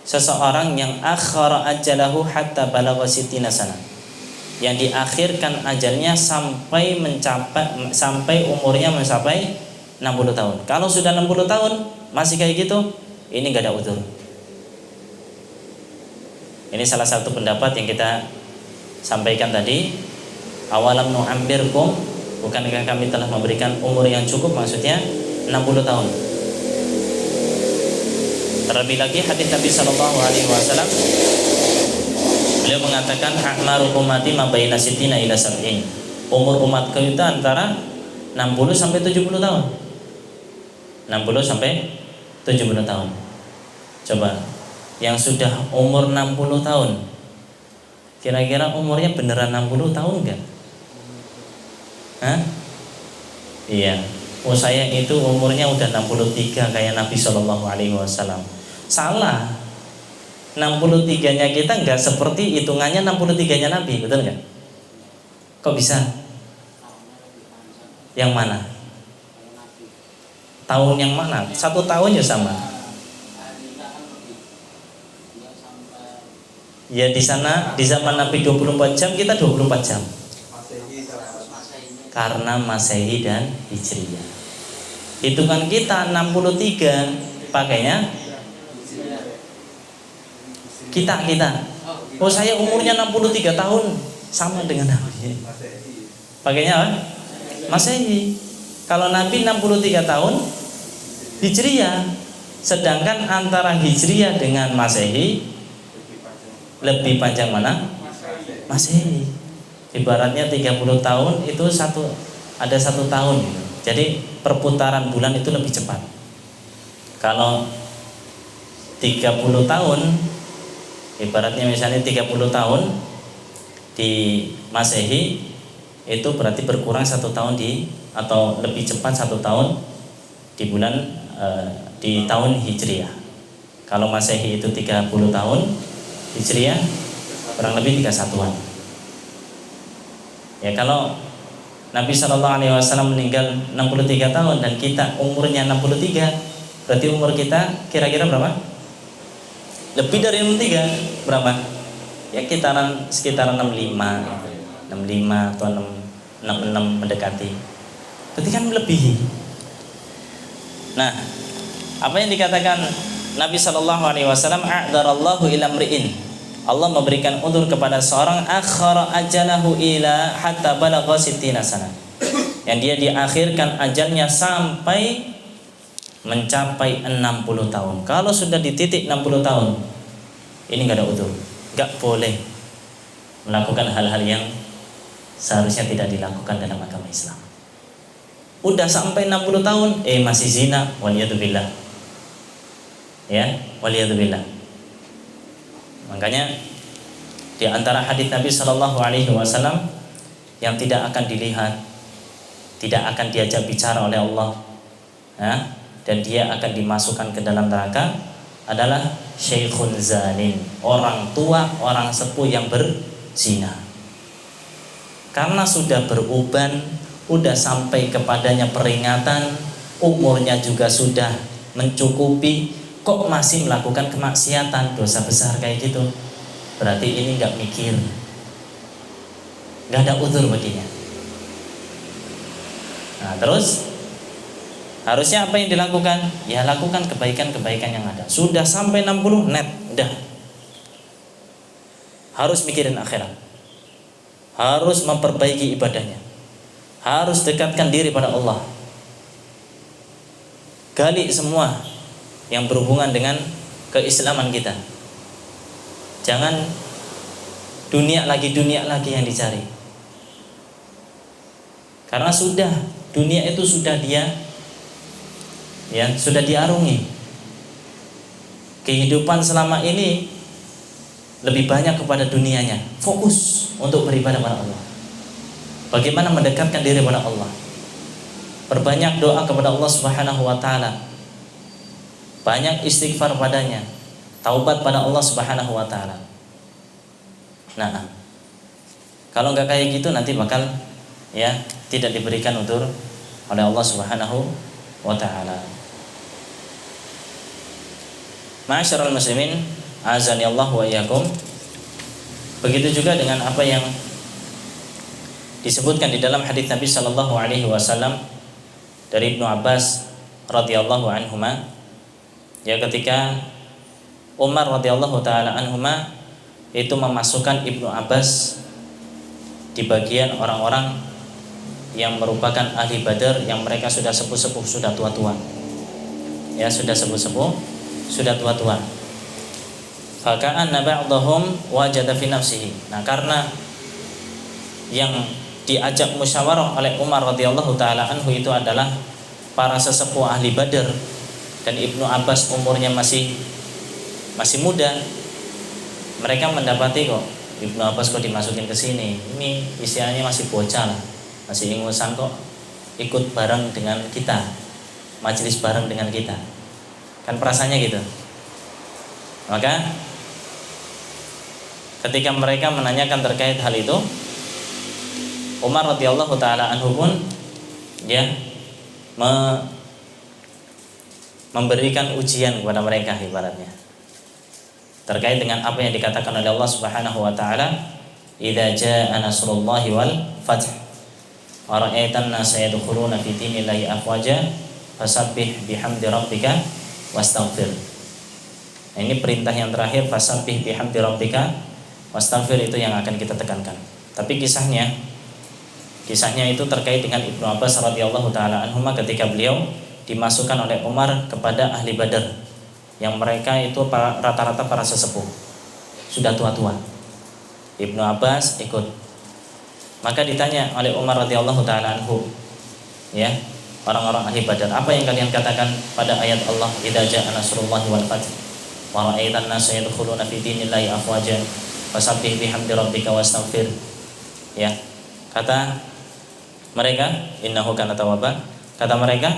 seseorang yang akhara ajalahu hatta balagha 60 sanah, yang diakhirkan ajalnya sampai umurnya mencapai 60 tahun. Kalau sudah 60 tahun masih kayak gitu, ini enggak ada udzur. Ini salah satu pendapat yang kita sampaikan tadi. Awalam nu'ammirkum, bukankah kami telah memberikan umur yang cukup, maksudnya 60 tahun. Terlebih lagi hadis Nabi sallallahu alaihi wasallam, beliau mengatakan a'maru ummati ma baina sittina ila sab'in. Umur umatku itu antara 60 sampai 70 tahun. 60 sampai 70 tahun. Coba yang sudah umur 60 tahun, kira-kira umurnya beneran 60 tahun enggak? Hah? Iya. Oh, saya itu umurnya udah 63 kayak Nabi Shallallahu alaihi wasallam. Salah. 63-nya kita enggak seperti hitungannya 63-nya Nabi, betul enggak? Kok bisa? Yang mana? Tahun yang mana? 1 tahun ya sama. Ya di sana, di zaman Nabi 24 jam, kita 24 jam. Karena Masehi dan Hijriyah. Hitungan kita 63, pakainya kita. Oh, saya umurnya 63 tahun, sama dengan Nabi. Pakainya apa? Masehi. Kalau Nabi 63 tahun Hijriyah, sedangkan antara Hijriyah dengan Masehi lebih panjang mana? Masehi. Ibaratnya 30 tahun itu ada 1 tahun gitu. Jadi perputaran bulan itu lebih cepat. Kalau 30 tahun, ibaratnya misalnya 30 tahun di Masehi, itu berarti berkurang 1 tahun atau lebih cepat 1 tahun di bulan di tahun Hijriyah. Kalau Masehi itu 30 tahun, Hijriyah kurang lebih 31-an. Ya, kalau Nabi Shallallahu alaihi wasallam meninggal 63 tahun dan kita umurnya 63, berarti umur kita kira-kira berapa? Lebih dari 63, berapa? Ya sekitar 65 atau 66 mendekati. Berarti kan melebihi. Nah, apa yang dikatakan Nabi Shallallahu alaihi wasallam, a'darallahu ila mri'in, Allah memberikan udzur kepada seorang akhara ajalahu ila hatta balagha 60 sanah, yang dia diakhirkan ajalnya sampai mencapai 60 tahun. Kalau sudah di titik 60 tahun, ini enggak ada udzur, enggak boleh melakukan hal-hal yang seharusnya tidak dilakukan dalam agama Islam. Udah sampai 60 tahun masih zina, waliyadzubillah. Ya, waliyadzubillah. Makanya di antara hadis Nabi Shallallahu alaihi wasallam yang tidak akan dilihat, tidak akan diajak bicara oleh Allah, ya, dan dia akan dimasukkan ke dalam neraka adalah syekhun zanin, orang tua, orang sepuh yang berzina. Karena sudah beruban, sudah sampai kepadanya peringatan, umurnya juga sudah mencukupi, kok masih melakukan kemaksiatan, dosa besar kayak gitu, berarti ini nggak mikir, nggak ada udzur baginya. Nah terus Harusnya apa yang dilakukan? Ya lakukan kebaikan-kebaikan yang ada. Sudah sampai 60 net, udah. Harus mikirin akhirat. Harus memperbaiki ibadahnya. Harus dekatkan diri pada Allah. Gali semua yang berhubungan dengan keislaman kita. Jangan dunia lagi yang dicari. Karena dunia itu sudah sudah diarungi. Kehidupan selama ini lebih banyak kepada dunianya. Fokus untuk beribadah kepada Allah. Bagaimana mendekatkan diri kepada Allah? Perbanyak doa kepada Allah Subhanahu wa taala. Banyak istighfar padanya. Taubat pada Allah Subhanahu wa taala. Nah, kalau enggak kayak gitu nanti bakal tidak diberikan oleh Allah Subhanahu wa taala. Ma'asyiral muslimin, azani Allah wa iyyakum. Begitu juga dengan apa yang disebutkan di dalam hadis Nabi sallallahu alaihi wasallam dari Ibnu Abbas radhiyallahu anhuma, ketika Umar radhiyallahu taala anhuma itu memasukkan Ibnu Abbas di bagian orang-orang yang merupakan ahli Badar, yang mereka sudah sepuh-sepuh, sudah tua-tua. Sudah sepuh-sepuh, sudah tua-tua. Faka'anna ba'dahum wajada fi nafsihi. Nah, karena yang diajak musyawarah oleh Umar radhiyallahu taala anhu itu adalah para sesepuh ahli Badar, dan Ibnu Abbas umurnya masih muda. Mereka mendapati kok Ibnu Abbas kok dimasukin ke sini. Ini istilahnya masih bocah lah. Masih ingusan kok ikut bareng dengan kita, majelis bareng dengan kita. Kan perasaannya gitu. Maka ketika mereka menanyakan terkait hal itu, Umar radhiyallahu taala anhu pun memberikan ujian kepada mereka ibaratnya. Terkait dengan apa yang dikatakan oleh Allah Subhanahu wa taala, "Idza jaa nasrullahi wal fath wa ra'aitan nasa yadkhuluna fi dinillahi afwaja fasabbih bihamdi rabbika wastaghfir." Nah, ini perintah yang terakhir, fasabbih bihamdi rabbika wastaghfir, itu yang akan kita tekankan. Tapi kisahnya itu terkait dengan Ibnu Abbas radhiyallahu taala anhuma ketika beliau dimasukkan oleh Umar kepada ahli Badar, yang mereka itu rata-rata para sesepuh, sudah tua-tua. Ibnu Abbas ikut. Maka ditanya oleh Umar radhiyallahu taala anhu, orang-orang ahli Badar, apa yang kalian katakan pada ayat Allah, idza jaa nasrullahi wal fath wa ra'aitan nasa yadkhuluna fi dinillahi afwaja fasabbih bihamdi rabbika wastaghfir. Kata mereka, innahu kana tawwaba. Kata mereka,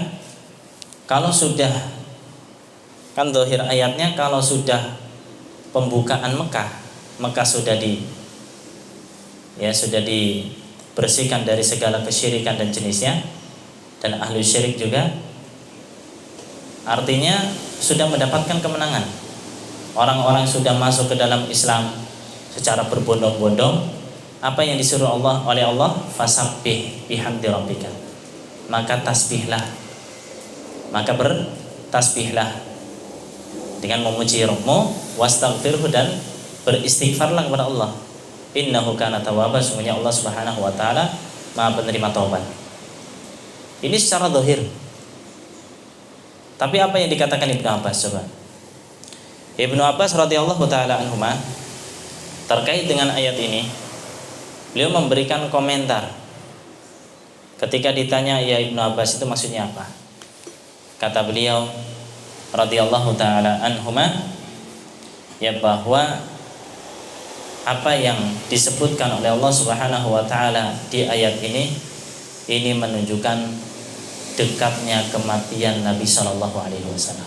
kalau sudah, kan zahir ayatnya, kalau sudah pembukaan Mekah sudah sudah dibersihkan dari segala kesyirikan dan jenisnya, dan ahli syirik juga, artinya sudah mendapatkan kemenangan. Orang-orang sudah masuk ke dalam Islam secara berbondong-bondong. Apa yang disuruh oleh Allah, fasabbih bihamdi rabbika, maka tasbihlah, maka bertasbihlah dengan memuji Rabbmu, wastaghfirhu, dan beristighfarlah kepada Allah. Innahu kana tawwaba, sungguhnya Allah Subhanahu wa taala Maha penerima taubat. Ini secara zahir. Tapi apa yang dikatakan Ibnu Abbas coba? Ibnu Abbas radhiyallahu taala anhuma terkait dengan ayat ini, beliau memberikan komentar. Ketika ditanya, ya Ibnu Abbas itu maksudnya apa? Kata beliau radhiyallahu taala anhuma, bahwa apa yang disebutkan oleh Allah Subhanahu wa taala di ayat ini menunjukkan dekatnya kematian Nabi sallallahu alaihi wasallam.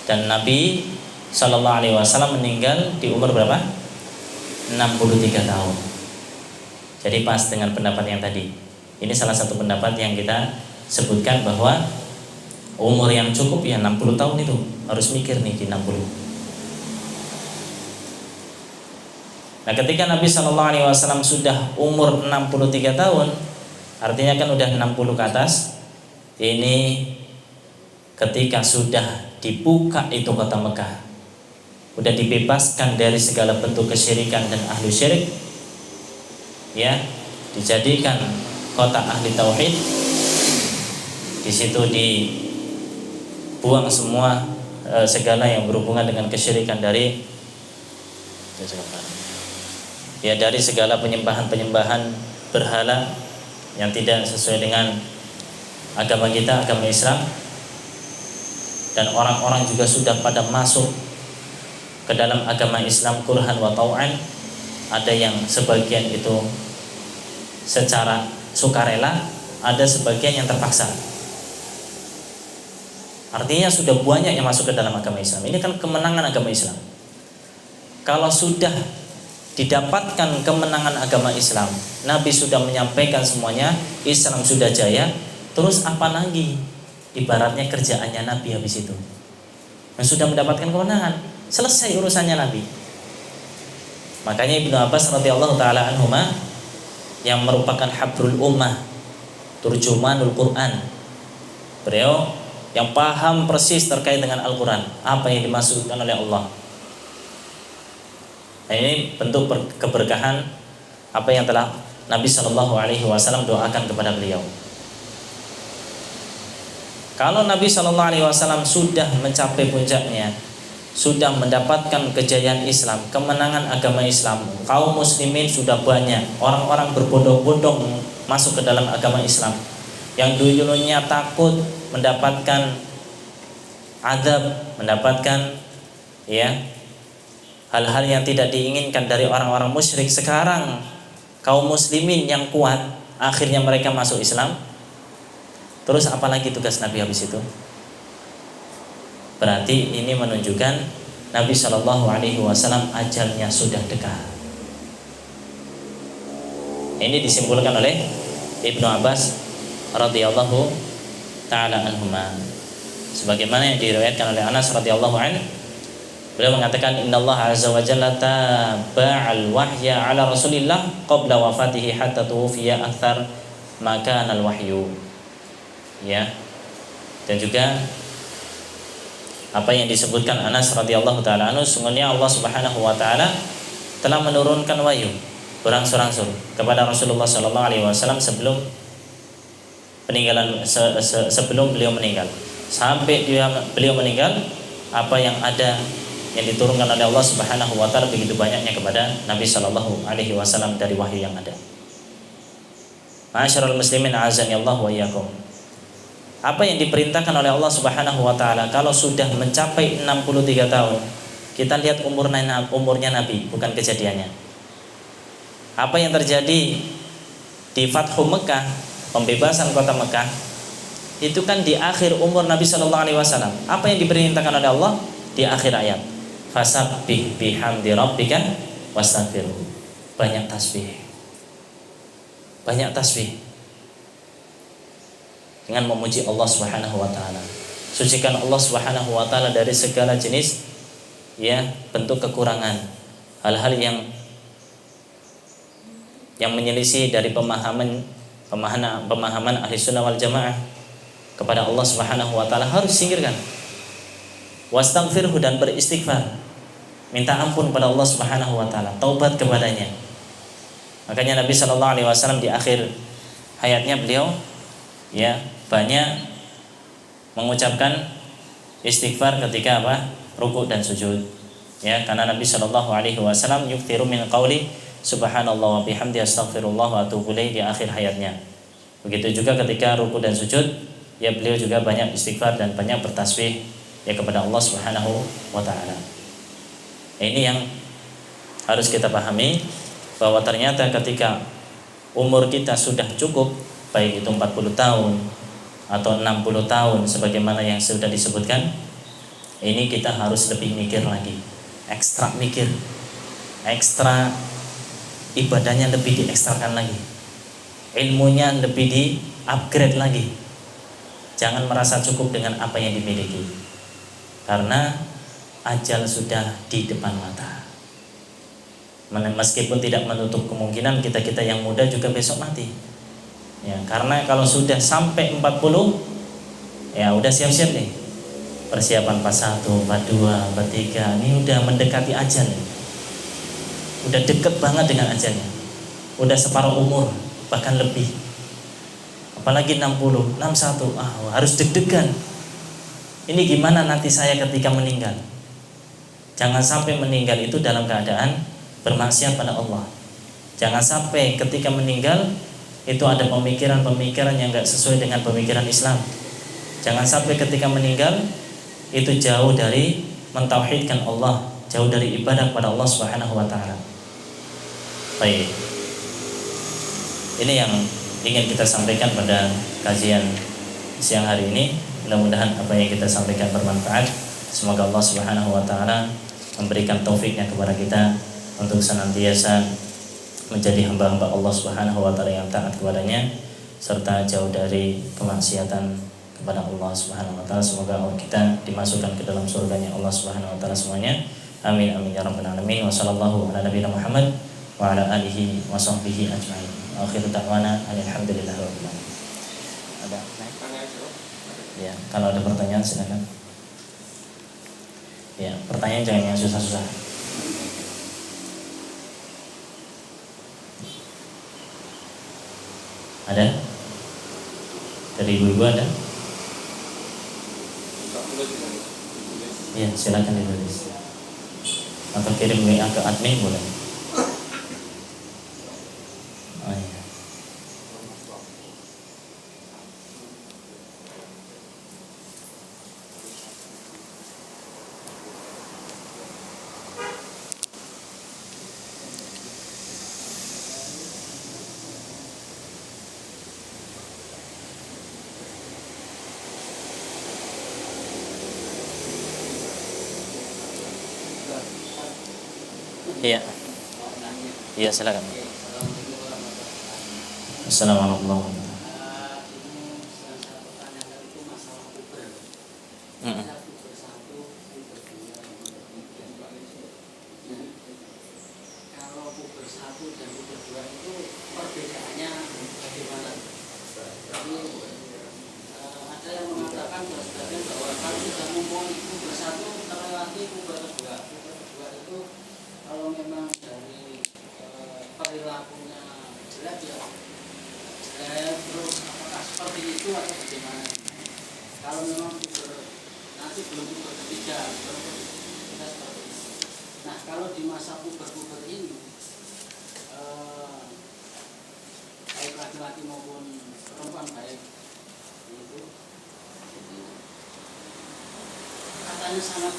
Dan Nabi sallallahu alaihi wasallam meninggal di umur berapa? 63 tahun. Jadi pas dengan pendapat yang tadi. Ini salah satu pendapat yang kita sebutkan bahwa umur yang cukup 60 tahun itu. Harus mikir nih di 60. Nah, ketika Nabi SAW sudah umur 63 tahun, Artinya kan udah 60 ke atas. Ini ketika sudah dibuka itu kota Mekah, udah dibebaskan dari segala bentuk kesyirikan dan ahli syirik, ya, dijadikan kota ahli tauhid. Di situ dibuang semua segala yang berhubungan dengan kesyirikan dari segala penyembahan berhala yang tidak sesuai dengan agama kita, agama Islam. Dan orang-orang juga sudah pada masuk ke dalam agama Islam kurhan wa tau'an. Ada yang sebagian itu secara sukarela, ada sebagian yang terpaksa. Artinya sudah banyak yang masuk ke dalam agama Islam. Ini kan kemenangan agama Islam. Kalau sudah didapatkan kemenangan agama Islam, Nabi sudah menyampaikan semuanya, Islam sudah jaya, terus apa lagi? Ibaratnya kerjaannya Nabi habis itu. Yang sudah mendapatkan kemenangan, selesai urusannya Nabi. Makanya Ibnu Abbas radhiyallahu taala anhuma, yang merupakan habrul ummah, turjumanul Quran, beliau yang paham persis terkait dengan Al-Quran, apa yang dimaksudkan oleh Allah. Nah, ini bentuk keberkahan apa yang telah Nabi Shallallahu Alaihi Wasallam doakan kepada beliau. Kalau Nabi Shallallahu Alaihi Wasallam sudah mencapai puncaknya, sudah mendapatkan kejayaan Islam, kemenangan agama Islam, kaum muslimin sudah banyak, orang-orang berbondong-bondong masuk ke dalam agama Islam. Yang dulunya takut mendapatkan azab, mendapatkan hal-hal yang tidak diinginkan dari orang-orang musyrik, sekarang kaum muslimin yang kuat, akhirnya mereka masuk Islam. Terus apalagi tugas Nabi habis itu? Berarti ini menunjukkan Nabi Shallallahu Alaihi Wasallam ajalnya sudah dekat. Ini disimpulkan oleh Ibnu Abbas radhiyallahu taala anhuma, sebagaimana yang diriwayatkan oleh Anas radhiyallahu anhu. Beliau mengatakan, innallaha azza wa jalla taba'al wahya ala Rasulillah qabla wafatihi hatta tuwfiya akthar ma kana al-wahyu. Ya. Dan juga apa yang disebutkan Anas radhiyallahu taala anhu, sungguhnya Allah Subhanahu wa taala telah menurunkan wahyu berangsur-angsur kepada Rasulullah sallallahu alaihi wasallam sebelum peninggalan, sebelum beliau meninggal, sampai beliau meninggal, apa yang ada yang diturunkan oleh Allah Subhanahu wa taala begitu banyaknya kepada Nabi sallallahu alaihi wasallam dari wahyu yang ada. Ma'asyiral muslimin azani Allah wa iyyakum. Apa yang diperintahkan oleh Allah Subhanahu wa taala kalau sudah mencapai 63 tahun, kita lihat umurnya Nabi, bukan kejadiannya. Apa yang terjadi di Fathu Mekah, pembebasan kota Mekah, itu kan di akhir umur Nabi sallallahu alaihi wasallam. Apa yang diperintahkan oleh Allah di akhir ayat? Fasabbih bihamdi rabbika wastaghfirhu. Banyak tasbih. Banyak tasbih. Dengan memuji Allah Subhanahu wa taala. Sucikan Allah Subhanahu wa taala dari segala jenis bentuk kekurangan, hal-hal yang menyelisih dari pemahaman ahli sunnah wal jamaah kepada Allah Subhanahu wa taala harus singkirkan. Wastaghfirhu, dan beristighfar, minta ampun pada Allah Subhanahu wa taala, taubat kepadanya. Makanya Nabi sallallahu alaihi wasallam di akhir hayatnya beliau banyak mengucapkan istighfar ketika rukuk dan sujud. Karena Nabi sallallahu alaihi wasallam yukthiru min qauli subhanallah wa bihamdi astaghfirullah wa atubu ilaih di akhir hayatnya. Begitu juga ketika rukuk dan sujud, beliau juga banyak istighfar dan banyak bertasbih kepada Allah Subhanahu wa taala. Ini yang harus kita pahami, bahwa ternyata ketika umur kita sudah cukup, baik itu 40 tahun atau 60 tahun sebagaimana yang sudah disebutkan, ini kita harus lebih mikir lagi, ekstra mikir, ekstra ibadahnya lebih diekstrakan lagi, ilmunya lebih di-upgrade lagi. Jangan merasa cukup dengan apa yang dimiliki, karena ajal sudah di depan mata. Meskipun tidak menutup kemungkinan kita yang muda juga besok mati. Ya, karena kalau sudah sampai 40, ya udah siap-siap nih. Persiapan 41, 42, 43, ini udah mendekati ajal nih. Udah deket banget dengan ajalnya. Udah separuh umur, bahkan lebih. Apalagi 60, 61, harus deg-degan. Ini gimana nanti saya ketika meninggal? Jangan sampai meninggal itu dalam keadaan bermaksiat pada Allah. Jangan sampai ketika meninggal itu ada pemikiran-pemikiran yang gak sesuai dengan pemikiran Islam. Jangan sampai ketika meninggal itu jauh dari mentauhidkan Allah, jauh dari ibadah kepada Allah Subhanahu wa taala. Baik. Ini yang ingin kita sampaikan pada kajian siang hari ini. Mudah-mudahan apa yang kita sampaikan bermanfaat. Semoga Allah Subhanahu wa taala memberikan taufiknya kepada kita untuk senantiasa menjadi hamba-hamba Allah Subhanahu wa taala yang taat kepadanya serta jauh dari kemaksiatan kepada Allah Subhanahu wa taala. Semoga kita dimasukkan ke dalam surganya Allah Subhanahu wa taala semuanya. Amin amin ya rabbal alamin. Wa sallallahu ala nabiyina Muhammad wa ala alihi wa sahbihi ajmain. Akhir da'wana alhamdulillahi rabbil alamin. Ada? Ya, kalau ada pertanyaan silakan. Ya, pertanyaan jangan yang susah-susah. Ada? Dari ibu-ibu ada? Ya, silakan ditulis. Atau kirim WA ke admin boleh. Oh, ya. Iya. Iya, silakan. Assalamualaikum warahmatullahi wabarakatuh. Kalau puber 1 dan puber 2 itu perbedaannya bagaimana? Jadi ada yang mengatakan bahwa kalau sudah memulai puber 1 terlewati puber 2. Puber 2 itu kalau memang dari perilakunya jelek ya jelek, terus apakah seperti itu atau bagaimana? Kalau memang puber nanti belum puber ketiga, kita seperti itu. Nah, kalau di masa puber-puber ini baik laki-laki maupun perempuan baik itu katanya sangat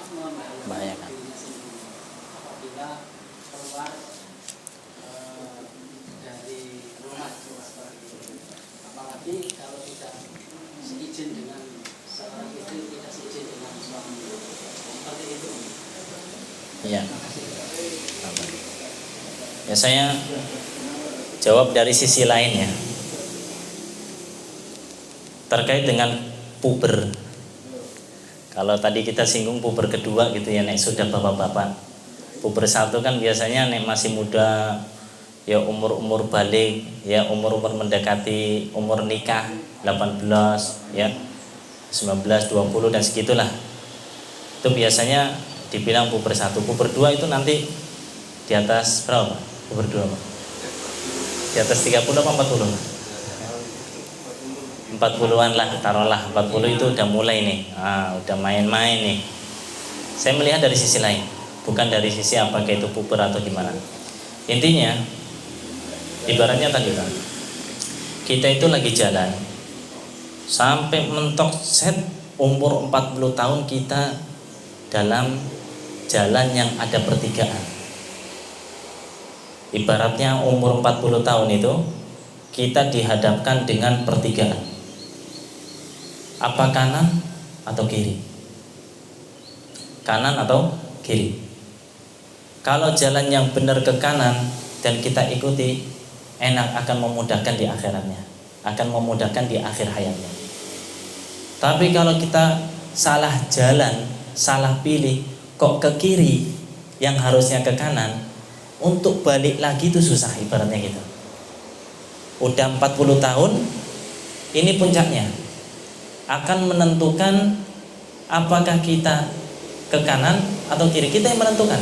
membahayakan dirinya sendiri apabila keluar dari rumah, apalagi kalau tidak seizin dengan seorang istri, tidak seizin dengan suami, seperti itu. Iya. Ya, saya jawab dari sisi lain ya. Terkait dengan puber. Kalau tadi kita singgung puber kedua gitu ya, nek sudah bapak-bapak. Puber 1 kan biasanya nek masih muda, ya umur-umur balik, ya umur-umur mendekati umur nikah 18, ya 19, 20 dan segitulah. Itu biasanya dibilang puber 1. Puber 2 itu nanti di atas berapa? Puber 2 Pak? Di atas 30 apa 40? 40-an lah, taruhlah 40 itu udah mulai nih. Udah main-main nih. Saya melihat dari sisi lain, bukan dari sisi apakah itu puber atau gimana. Intinya ibaratnya tadi kan, kita itu lagi jalan sampai mentok set umur 40 tahun kita dalam jalan yang ada pertigaan. Ibaratnya umur 40 tahun itu kita dihadapkan dengan pertigaan. Apa kanan atau kiri? Kanan atau kiri? Kalau jalan yang benar ke kanan dan kita ikuti, enak, akan memudahkan di akhiratnya, akan memudahkan di akhir hayatnya. Tapi kalau kita salah jalan, salah pilih, kok ke kiri yang harusnya ke kanan, untuk balik lagi itu susah ibaratnya gitu. udah 40 tahun, ini puncaknya akan menentukan apakah kita ke kanan atau kiri. Kita yang menentukan.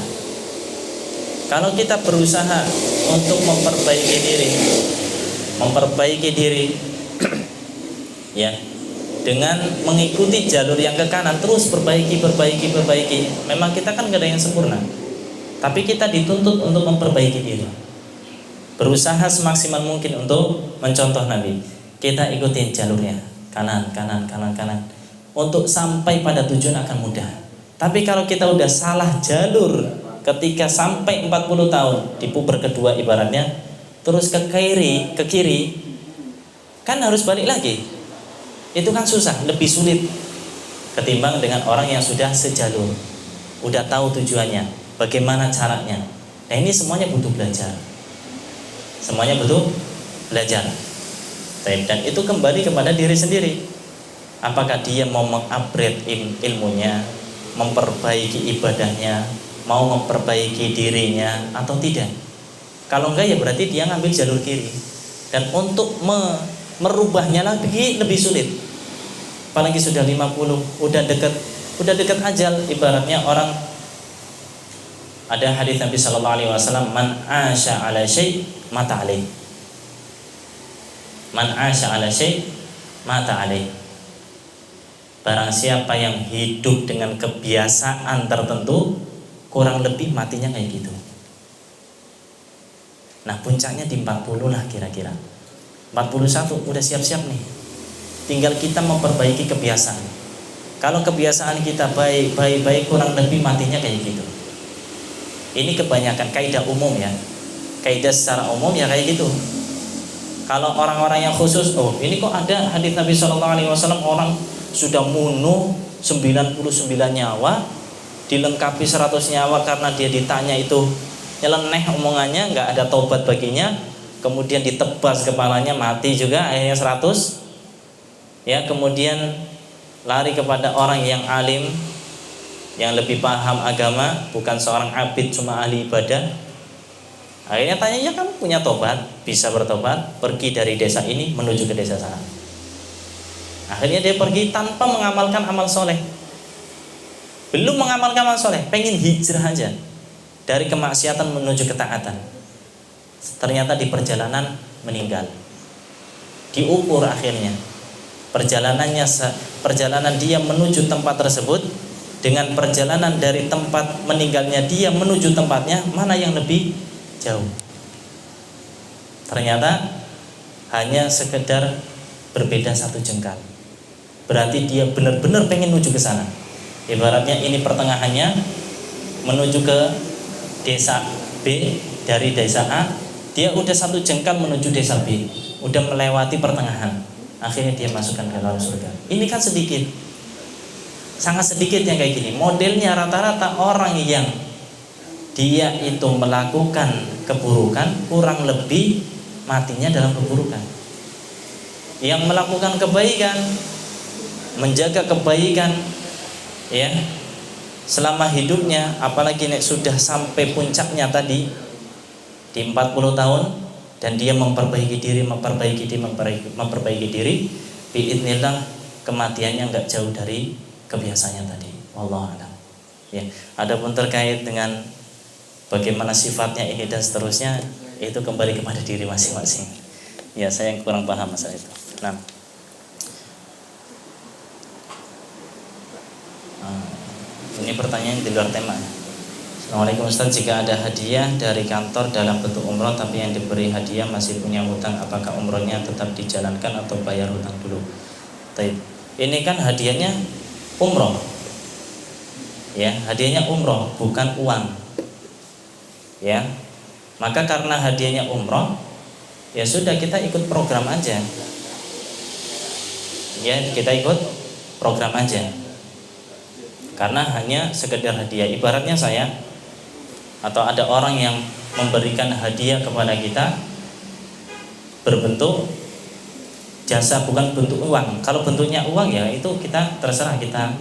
Kalau kita berusaha untuk memperbaiki diri ya, dengan mengikuti jalur yang ke kanan, terus perbaiki, memang kita kan gak ada yang sempurna, tapi kita dituntut untuk memperbaiki diri, berusaha semaksimal mungkin untuk mencontoh Nabi. Kita ikutin jalurnya, kanan, untuk sampai pada tujuan akan mudah. Tapi kalau kita udah salah jalur ketika sampai 40 tahun di puber kedua ibaratnya, terus ke kiri, kan harus balik lagi. Itu kan susah, lebih sulit ketimbang dengan orang yang sudah sejalur, udah tahu tujuannya, bagaimana caranya. Nah, ini semuanya butuh belajar. Dan itu kembali kepada diri sendiri. Apakah dia mau mengupgrade ilmunya, memperbaiki ibadahnya, mau memperbaiki dirinya atau tidak. Kalau enggak, ya berarti dia ngambil jalur kiri. Dan untuk merubahnya lagi lebih sulit. Apalagi sudah 50, udah dekat ajal. Ibaratnya orang, ada hadis Nabi sallallahu alaihi wasallam, man asya ala syai' mata alaih. Man asya ala syai' mata alaih. Barang siapa yang hidup dengan kebiasaan tertentu, kurang lebih matinya kayak gitu. Nah, puncaknya di 40 lah kira-kira. 41 udah siap-siap nih. Tinggal kita memperbaiki kebiasaan. Kalau kebiasaan kita baik, kurang lebih matinya kayak gitu. Ini kebanyakan kaidah umum ya. Kaidah secara umum ya kayak gitu. Kalau orang-orang yang khusus, ini kok ada hadis Nabi SAW, orang sudah bunuh 99 nyawa, dilengkapi 100 nyawa karena dia ditanya itu nyeleneh omongannya, nggak ada tobat baginya, kemudian ditebas kepalanya, mati juga akhirnya 100 ya. Kemudian lari kepada orang yang alim, yang lebih paham agama, bukan seorang abid cuma ahli ibadah. Akhirnya tanya, ya kamu punya tobat, bisa bertobat, pergi dari desa ini menuju ke desa sana. Akhirnya dia pergi tanpa mengamalkan amal soleh. Belum mengamalkan amal soleh, pengen hijrah aja dari kemaksiatan menuju ketaatan. Ternyata di perjalanan meninggal. Diukur akhirnya perjalanan dia menuju tempat tersebut dengan perjalanan dari tempat meninggalnya dia menuju tempatnya, mana yang lebih jauh? Ternyata hanya sekedar berbeda 1 jengkal. Berarti dia benar-benar pengen menuju ke sana. Ibaratnya ini pertengahannya menuju ke desa B, dari desa A dia udah 1 jengkal menuju desa B, udah melewati pertengahan, akhirnya dia masukkan ke dalam surga. Ini kan sedikit, sangat sedikit yang kayak gini. Modelnya rata-rata orang yang dia itu melakukan keburukan, kurang lebih matinya dalam keburukan. Yang melakukan kebaikan, menjaga kebaikan ya selama hidupnya, apalagi nek sudah sampai puncaknya tadi di 40 tahun dan dia memperbaiki diri, biidznillah kematiannya enggak jauh dari kebiasaannya tadi. Wallahu a'lam. Ya, adapun terkait dengan bagaimana sifatnya ini dan seterusnya, itu kembali kepada diri masing-masing. Ya, saya yang kurang paham masalah itu. Nah, ini pertanyaan di luar tema. Assalamualaikum Ustaz, jika ada hadiah dari kantor dalam bentuk umroh tapi yang diberi hadiah masih punya hutang, apakah umrohnya tetap dijalankan atau bayar hutang dulu? Baik. Ini kan hadiahnya umroh. Ya, hadiahnya umroh, bukan uang. Ya. Maka karena hadiahnya umroh, ya sudah kita ikut program aja. Ya, kita ikut program aja. Karena hanya sekedar hadiah. Ibaratnya saya atau ada orang yang memberikan hadiah kepada kita berbentuk jasa, bukan bentuk uang. Kalau bentuknya uang ya itu kita terserah, kita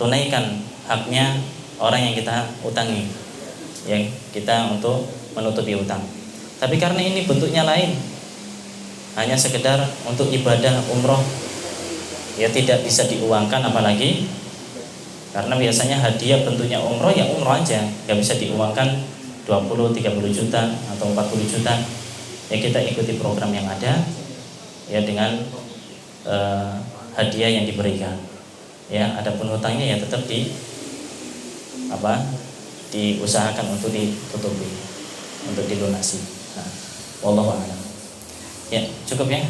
tunaikan haknya orang yang kita utangi, ya, kita untuk menutupi utang. Tapi karena ini bentuknya lain, hanya sekedar untuk ibadah umroh, ya tidak bisa diuangkan. Apalagi karena biasanya hadiah bentuknya umroh, ya umroh aja, nggak bisa diuangkan 20, 30 juta atau 40 juta. Ya kita ikuti program yang ada, ya dengan hadiah yang diberikan. Ya, adapun hutangnya ya tetap diusahakan untuk ditutupi, untuk dilunasi. Nah, wallahu a'lam. Ya, cukup ya.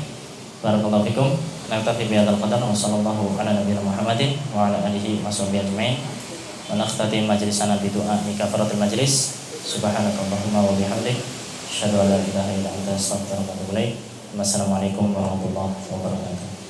Barakallahu fikum. Naktafi bihadzal qadar wa sallallahu ala nabiyina Muhammadin wa ala alihi washabbihi ajmain. Wa nakhtatim majlisana bi du'a'i kafaratul majlis. Subhanakallahumma wa bihamdik, asyhadu an la ilaha illa anta, astaghfiruka wa atubu ilaik. Wassalamualaikum warahmatullahi wabarakatuh.